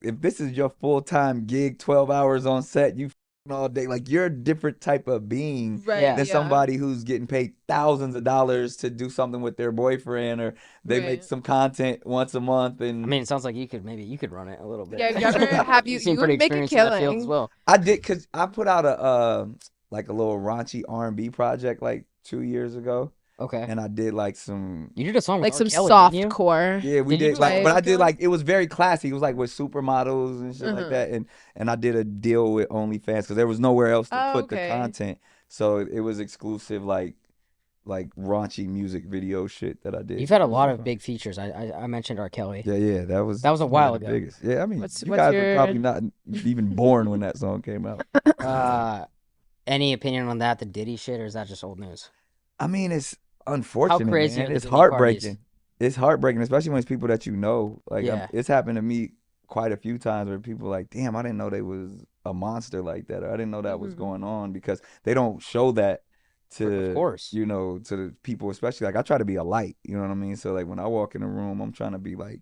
if this is your full-time gig, 12 hours on set, you all day, like you're a different type of being Right. Yeah. than somebody who's getting paid thousands of dollars to do something with their boyfriend, or they make Right. some content once a month. And I mean, it sounds like you could run it a little bit. Yeah, you ever have you seem you pretty would make a experienced in that field as killing. well. I did, because I put out a like a little raunchy R&B project like 2 years ago, Okay. and I did like some. You did a song with Like R. some Kelly, soft didn't you? core. Yeah, we Did you did do like, something but I with did Kelly? like it was very classy. It was like with supermodels and shit like Mhm. that, and I did a deal with OnlyFans because there was nowhere else to Oh, put okay. the content, so it was exclusive like raunchy music video shit that I did. You've had a lot of big features. I mentioned R. Kelly. Yeah, that was That was a one of while the ago. biggest. Yeah, I mean, What's you guys were your- probably not even born when that song came out. Any opinion on that? The Diddy shit, or is that just old news? I mean, it's unfortunate, crazy man. are the It's Diddy parties? heartbreaking. It's heartbreaking, especially when it's people that you know. Like, Yeah. it's happened to me quite a few times where people like, damn, I didn't know they was a monster like that, or I didn't know that was Mhm. going on, because they don't show that to, Of course. to the people, especially like I try to be a light, you know what I mean? So like when I walk in a room, I'm trying to be like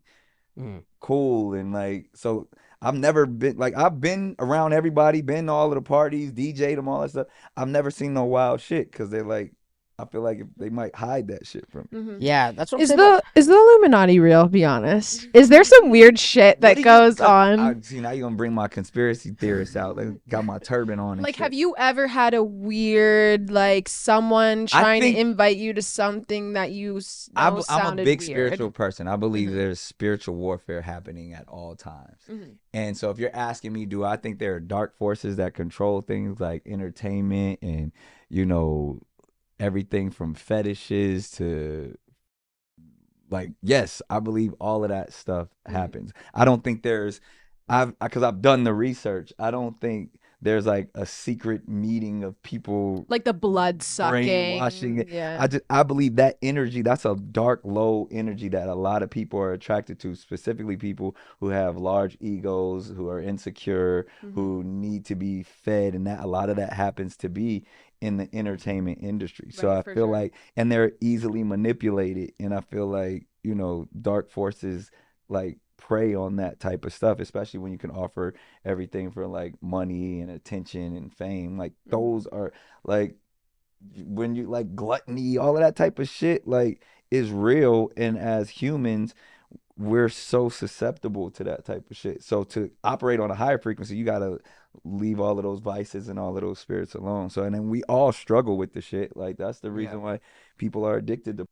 Mhm. cool, and like, so I've never been like, I've been around everybody, been to all of the parties, DJ'd them, all that stuff. I've never seen no wild shit, because they're like, I feel like they might hide that shit from me. Mhm. Yeah, that's what I'm Is saying. about- the Illuminati real? Be honest. Is there some weird shit What that do you- goes 'cause on? I, see, now you're gonna bring my conspiracy theorists out. Like, got my turban on. And Like, shit. have you ever had a weird, like, someone trying think- to invite you to something that you know I'm a sounded big weird? spiritual person. I believe Mhm. there's spiritual warfare happening at all times. Mhm. And so if you're asking me, do I think there are dark forces that control things like entertainment and, everything from fetishes to, like, yes, I believe all of that stuff happens. I don't think because I've done the research, I don't think there's like a secret meeting of people Like the blood brainwashing sucking. it. Yeah. I believe that energy, that's a dark, low energy that a lot of people are attracted to, specifically people who have large egos, who are insecure, who need to be fed, and that a lot of that happens to be in the entertainment industry. So Right, I for feel sure. like, and they're easily manipulated, and I feel like, you know, dark forces like prey on that type of stuff, especially when you can offer everything for like money and attention and fame. Like those are like when you like gluttony, all of that type of shit like is real, and as humans we're so susceptible to that type of shit. So to operate on a higher frequency, you gotta leave all of those vices and all of those spirits alone. So and then we all struggle with the shit. Like that's the reason why people are addicted to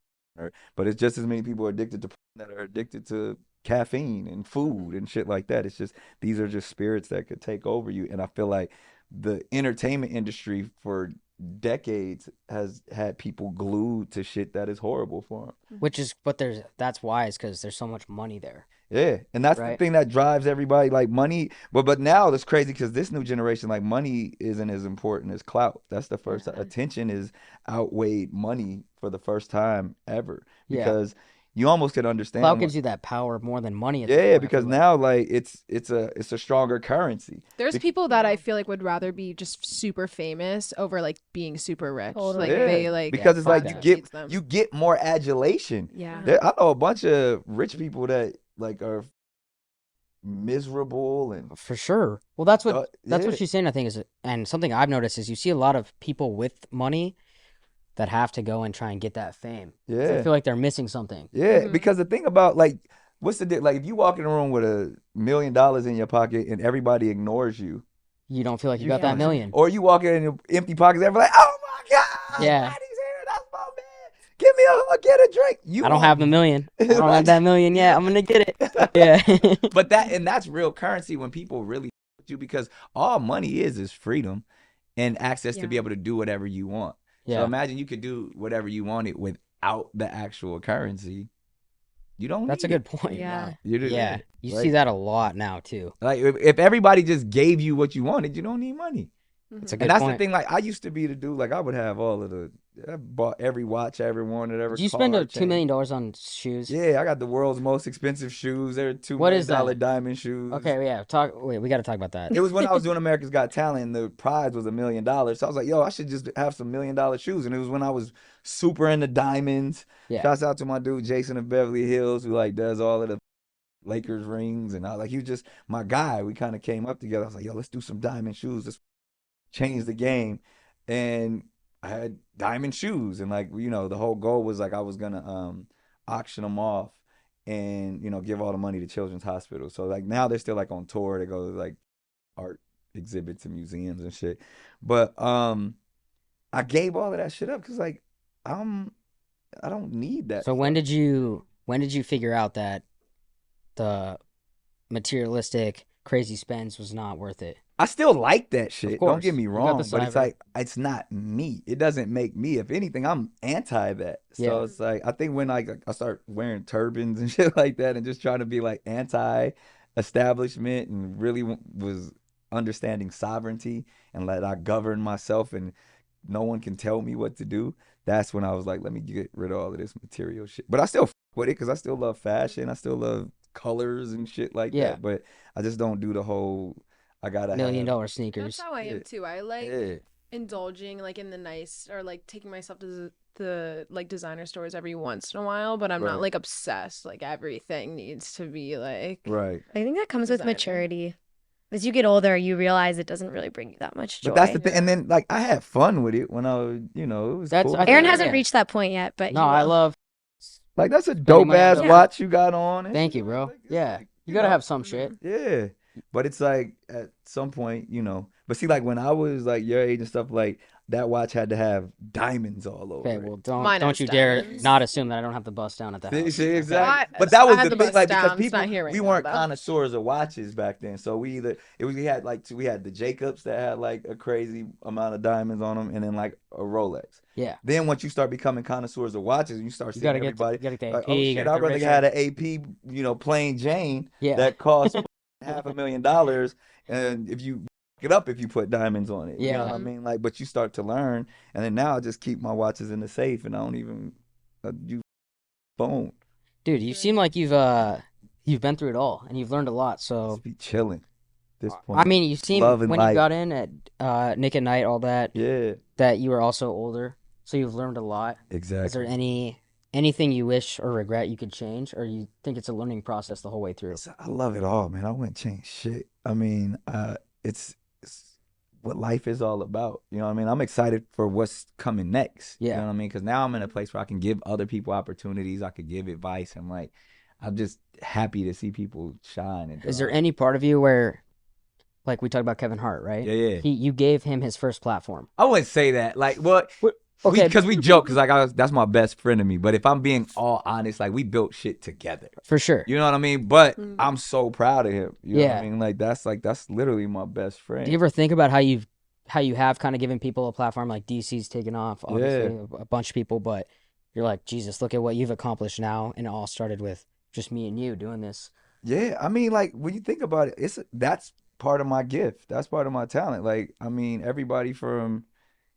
but it's just as many people are addicted to that are addicted to caffeine and food and shit like that. It's just these are just spirits that could take over you. And I feel like the entertainment industry for decades has had people glued to shit that is horrible for them. Which is, but that's why is because there's so much money there, Yeah, and that's the right? thing that drives everybody, like money. But now it's crazy because this new generation, like money isn't as important as clout. That's the first attention is outweighed money for the first time ever Yeah. because you almost can understand Clout gives you that power more than money at this yeah, point, I because feel like. now like it's a stronger currency. There's people that I feel like would rather be just super famous over like being super rich. Totally. Like Yeah, they like because it's like fuck you that. get them. you get more adulation. Yeah. I know a bunch of rich people that like are miserable and For sure. Well, that's what yeah. she's saying, I think, is, and something I've noticed is you see a lot of people with money that have to go and try and get that fame. So I Yeah. feel like they're missing something. Yeah, because the thing about like, what's the like if you walk in a room with $1 million in your pocket and everybody ignores you, You don't feel like you got feel that million. or you walk in your empty pockets, everybody's like, oh my God, Yeah. Daddy's here, that's my man. Give me get a drink. You I don't have the million. I don't Right. have that million yet. I'm gonna get it. Yeah. But that's real currency when people really with you because all money is freedom and access to be able to do whatever you want. So Yeah. imagine you could do whatever you wanted without the actual currency. You don't That's a need good it. point. Yeah. You do, Yeah. You Like- see that a lot now too. Like if everybody just gave you what you wanted, you don't need money. It's a And good that's point. the thing. Like I used to be the dude. Like I would have I bought every watch I ever wanted, every Did you car, spend $2 chain. million on shoes? Yeah, I got the world's most expensive shoes. They're $2 What million is that? diamond shoes. Okay, yeah. Wait, we got to talk about that. It was when I was doing America's Got Talent, and the prize was $1 million. So I was like, yo, I should just have some $1 million shoes. And it was when I was super into diamonds. Yeah. Shouts out to my dude Jason of Beverly Hills, who like does all of the Lakers rings, and he was just my guy. We kind of came up together. I was like, yo, let's do some diamond shoes. Let's change the game. And I had diamond shoes, and like the whole goal was like I was gonna auction them off and give all the money to Children's Hospital. So like now they're still like on tour. They go to like art exhibits and museums and shit. But I gave all of that shit up because like I don't need that. So stuff. when did you figure out that the materialistic crazy spends was not worth it? I still like that shit. Don't course. get me You got wrong, the but it's cyber. like it's not me. It doesn't make me. If anything, I'm anti that. So Yeah. it's like I think when I start wearing turbans and shit like that, and just trying to be like anti-establishment and really was understanding sovereignty and that I govern myself and no one can tell me what to do. That's when I was like, let me get rid of all of this material shit. But I still with it because I still love fashion. I still love colors and shit like Yeah. that. But I just don't do the whole. I gotta $1 million have, sneakers. That's how I am too. I like yeah. indulging like in the nice or like taking myself to the like designer stores every once in a while, but I'm Right. not like obsessed. Like everything needs to be like Right. I think that comes with Designer. maturity. As you get older, you realize it doesn't really bring you that much joy. But that's the thing. And then like I had fun with it when I was, it was That's- cool. I think- Aaron hasn't Yeah. reached that point yet, but No, he I will. love. Like that's a dope money ass on it. watch you got on. and Thank shit. you, bro. Like, it's Yeah, like, you gotta have some shit. Yeah. But it's like at some point, But see, like when I was like your age and stuff, like that watch had to have diamonds all over Okay, it. well, Mine don't has you dare diamonds. not assume that I don't have the bust down at the See, house. see, okay? exactly. I- But that I was had the the thing, bust like because down. It's people not here right we now, weren't though. connoisseurs of watches back then, so we had like we had the Jacobs that had like a crazy amount of diamonds on them, and then like a Rolex. Yeah. Then once you start becoming connoisseurs of watches, and you start You seeing gotta get everybody the like, AP. oh you shit, gotta I'd get the rather Richard. had an AP, plain Jane Yeah. that cost $500,000, and if you it up if you put diamonds on it. You know what I Yeah. mean? Like, but you start to learn, and then now I just keep my watches in the safe, and I don't even use phone. Dude, you seem like you've been through it all and you've learned a lot. So Just be chilling at this I point. mean, you seem Love and when you light. got in at Nick at Night, all that Yeah, that you were also older, so you've learned a lot. Is there exactly. anything you wish or regret you could change, or you think it's a learning process the whole way through? I love it all, man. I wouldn't change shit. I mean, it's what life is all about. You know what I mean? I'm excited for what's coming next. You know Yeah. what I mean? Because now I'm in a place where I can give other people opportunities. I could give advice. I'm just happy to see people shine and Is there thrive. any part of you where, like we talked about Kevin Hart, right? Yeah, yeah. You gave him his first platform. I wouldn't say that. Like, what? Okay, Because we joke, because that's my best friend to me. But if I'm being all honest, like, we built shit together. for sure. You know what I mean? But Mm. I'm so proud of him. You know what I Yeah. mean? That's literally my best friend. Do you ever think about how you have kind of given people a platform, like DC's taken off, obviously a bunch of people, but you're like, Jesus, look at what you've accomplished now, and it all started with just me and you doing this. Yeah, I mean, like when you think about it, that's part of my gift. That's part of my talent. Like, I mean, everybody from,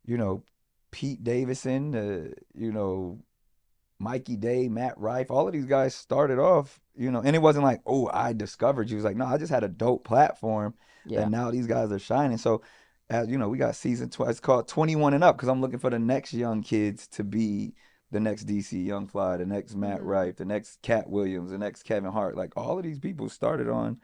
you know, Pete Davidson to, Mikey Day, Matt Rife, all of these guys started off, and it wasn't like, oh, I discovered you. It was like, no, I just had a dope platform Yeah. that now these guys are shining. So, as you know, we got season 12. It's called 21 and Up because I'm looking for the next young kids to be the next DC Young Fly, the next Matt Mhm. Rife, the next Cat Williams, the next Kevin Hart. Like all of these people started on,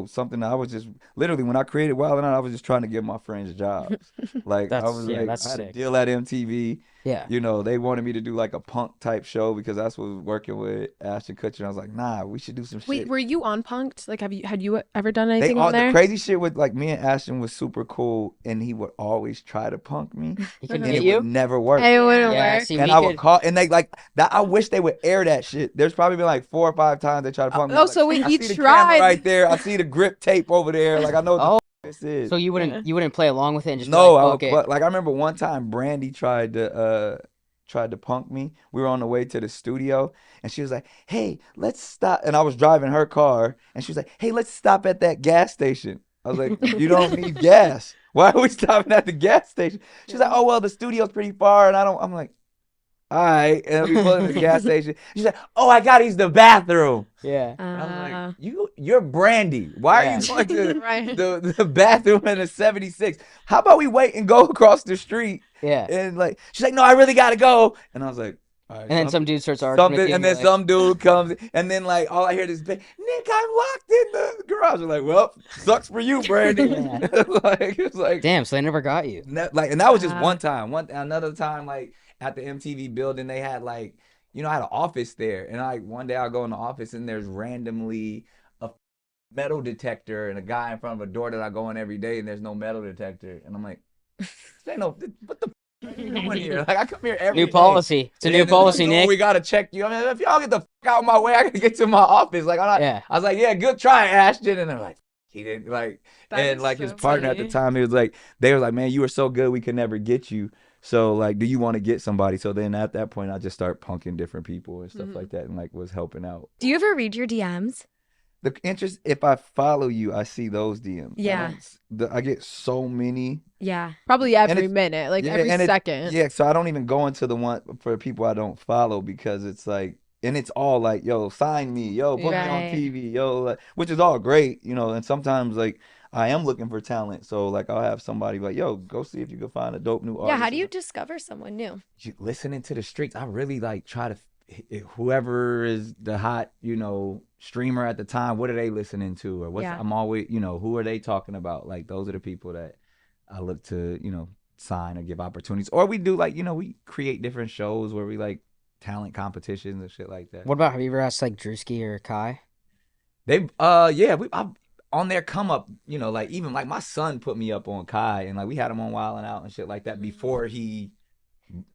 something that I was just literally when I created Wild and Out, I was just trying to give my friends jobs. Like I was like, that's I had a sick. deal at MTV. Yeah. They wanted me to do like a punk type show because that's what was working with Ashton Kutcher. And I was like, nah, we should do some Wait, shit. were you on Punk'd? Like, had you ever done They anything all on the there? crazy shit with like me and Ashton was super cool, and he would always try to punk me, He could Uh-huh. and get it you? would never work. It wouldn't Yeah, work. see, And we I would could. call, and they like that. I wish they would air that shit. There's probably been like 4 or 5 times they try to punk me. Oh, I'm like, so wait, I he see the tried. camera right there. I see the grip tape over there. Like I know what Oh, the this is. so you Yeah. wouldn't play along with it and just be No, like, I fuck would. it. Like I remember one time, Brandy tried to punk me. We were on the way to the studio, and she was like, "Hey, let's stop." And I was driving her car, and she was like, "Hey, let's stop at that gas station." I was like, "You don't need gas. Why are we stopping at the gas station?" She's like, "Oh well, the studio's pretty far, and I don't." I'm like, "All right." And we pull in the gas station. She's like, "Oh, I got to use the bathroom." Yeah. And I was like, you're Brandy. Why are Yeah. you going to Right. the bathroom in a 76? How about we wait and go across the street? Yeah. And like, she's like, no, I really gotta go. And I was like, all right. And then some dude starts arguing with something, you, and you're then like, some dude comes, and then like all I hear is, Nick, I'm locked in the garage. I'm like, well, sucks for you, Brandy. Yeah. Like it's like, damn, so they never got you. and that was just one time. Another time, like at the MTV building, they had like, I had an office there, and like one day I go in the office, and there's randomly a metal detector and a guy in front of a door that I go in every day, and there's no metal detector, and I'm like, what the f- are you doing here? Like I come here every New day. policy. It's a new And they're like, policy, "Oh, Nick. we gotta check you. I mean, if y'all get the fuck out of my way, I gotta get to my office." Like I'm not. Yeah. I was like, "Yeah, good try, Ashton." And they're like, "He didn't like." That And is like his so partner at the funny. time, he was like, they were like, "Man, you were so good, we could never get you. So like, do you want to get somebody?" So then at that point, I just start punking different people and stuff Mhm. like that, and like was helping out. Do you ever read your DMs? The interest, if I follow you, I see those DMs. Yeah. I get so many. Yeah. Probably And every it's- minute, like yeah, every and second. Yeah, so I don't even go into the one for people I don't follow because it's like, and it's all like, yo, sign me, yo, put me on Right. TV, yo, like, which is all great, and sometimes like I am looking for talent. So like I'll have somebody like, yo, go see if you can find a dope new artist. Yeah. How do you discover someone new? Listening to the streets? I really like try to whoever is the hot, streamer at the time, what are they listening to? Or what's Yeah. I'm always, who are they talking about? Like those are the people that I look to, sign or give opportunities. Or we do like, we create different shows where we like talent competitions and shit like that. What about, have you ever asked like Drewski or Kai? They I'm on their come up, like even like my son put me up on Kai, and like we had him on Wild and Out and shit like that before he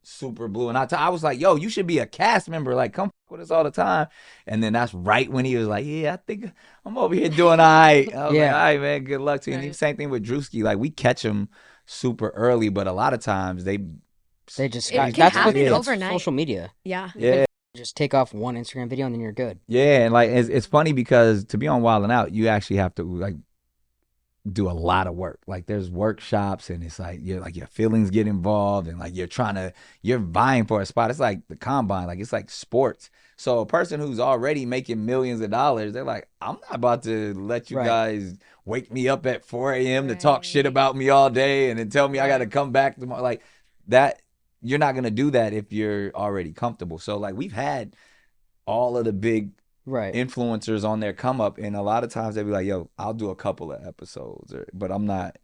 super blew. And I was like, yo, you should be a cast member, like come with us all the time. And then that's right when he was like, yeah, I think I'm over here doing all right. I was like, Yeah. all right, man, good luck to you. And Right. same thing with Drewski, like we catch him super early, but a lot of times they just, It can that's happen that's overnight. social media. Yeah. yeah. Just take off one Instagram video and then you're good. Yeah, and like it's funny because to be on Wild and Out, you actually have to like do a lot of work. Like there's workshops and it's like your feelings get involved and like you're vying for a spot. It's like the combine, like it's like sports. So a person who's already making millions of dollars, they're like, I'm not about to let you guys wake me up at 4 a.m. to talk shit about me all day and then tell me I got to come back tomorrow. Like that, you're not going to do that if you're already comfortable. So like we've had all of the big influencers on their come up, and a lot of times they'll be like, yo, I'll do a couple of episodes, but I'm not,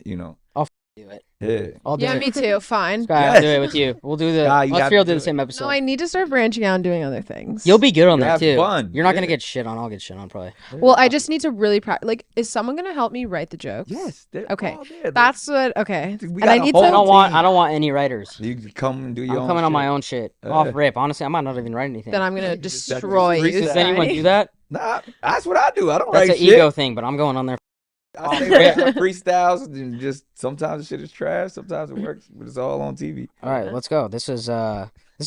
I'll do it. Yeah. I'll do Yeah, it. me too. Fine. Sky, I'll do it with you. We'll do the. Sky, you Let's have feel to do do the it. same episode. No, I need to start branching out and doing other things. You'll be good on You that have too. fun. You're not gonna Yeah. get shit on. I'll get shit on probably. Well, I just need to really practice. Like, is someone gonna help me write the jokes? Yes. they're Okay. all there. That's what. Okay. We And got I a need whole I to. don't want. team. I don't want any writers. You can come and do your I'm own coming on my shit. own shit. Off rip. Honestly, I might not even write anything. Then I'm gonna just destroy you. Does anyone Steiny. do that? Nah, that's what I do. I don't That's write an shit. ego thing, but I'm going on there. I say I freestyles and just sometimes the shit is trash, sometimes it works, but it's all on TV. All right, let's go. This has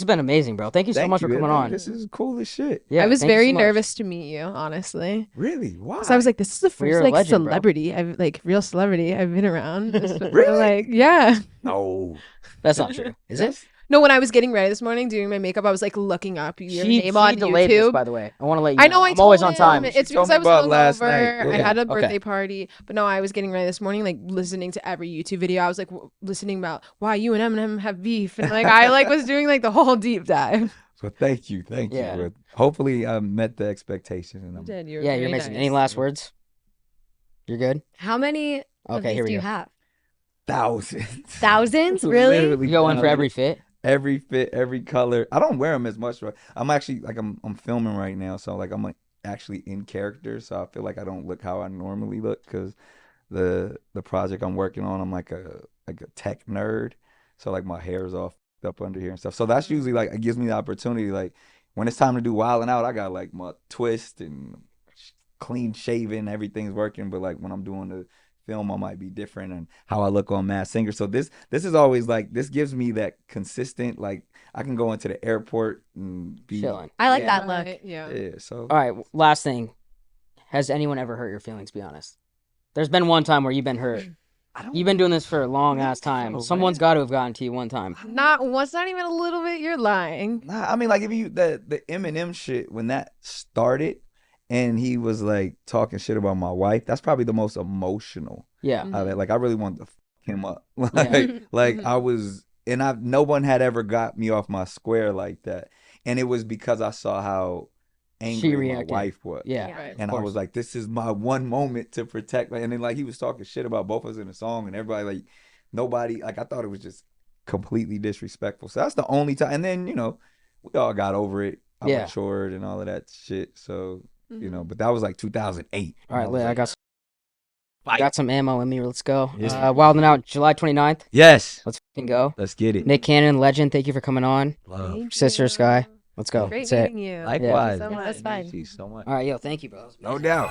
been amazing, bro. Thank you so much for coming on. This is cool as shit. Yeah, I was thank you very so much. nervous to meet you, honestly. Really? Why? So I was like, this is the Well, you're first a like legend, bro. celebrity I've like real celebrity I've been around. Really? Like, yeah. No. That's not true. Is it? No, when I was getting ready this morning doing my makeup, I was like looking up your name on delayed YouTube. this, by the way. I want to let you know. I know. I'm always on told time. him. She It's told because me I was about last hungover. night. I Yeah. had a Okay. birthday party, but no, I was getting ready this morning, like listening to every YouTube video. I was like listening about why you and Eminem have beef, and like I like was doing like the whole deep dive. So thank you. Yeah. But hopefully I met the expectation. And You I'm did. You were Yeah, very you're amazing. nice. Any last words? You're good? How many of Okay, these here we do you go. have? thousands. Thousands? Really? Literally You go in for thousands. every fit? Every fit, every color. I don't wear them as much. I'm actually like I'm filming right now, so like I'm like actually in character, so I feel like I don't look how I normally look because the project I'm working on, I'm like a tech nerd, so like my hair's all up under here and stuff. So that's usually like it gives me the opportunity. Like when it's time to do wilding out, I got like my twist and clean shaven, everything's working. But like when I'm doing the film, I might be different and how I look on Masked Singer. So this is always like this gives me that consistent, like I can go into the airport and be Chilling. I like Yeah. that look. Right, yeah. Yeah, so All right, last thing. Has anyone ever hurt your feelings, be honest? There's been one time where you've been hurt. You've been doing this for a long ass time. Oh, Someone's got to have gotten to you one time. Not once, not even a little bit. You're lying. Nah, I mean like if you the Eminem shit when that started and he was like talking shit about my wife, that's probably the most emotional. Yeah. Mm-hmm. Out of it. Like I really wanted to f him up. like Yeah. like I was and no one had ever got me off my square like that. And it was because I saw how angry my reacted. wife was. Yeah. Yeah. Right. And I was like, this is my one moment to protect. And then like he was talking shit about both of us in the song, and everybody like nobody like I thought it was just completely disrespectful. So that's the only time. And then we all got over it. I Yeah. matured and all of that shit. So Mm-hmm. but that was like 2008. All right, And was I like, got some ammo in me. Let's go. Yeah. Wilding Out, July 29th. yes, Let's fucking go. let's get it. Nick Cannon, legend. Thank you for coming on. Love. Thank Sister you. Sky. Let's go. Great That's it. meeting you. Likewise. Thank you so Yeah, that's much. fine. Thank you so much. All right, yo, thank you, bro. No doubt.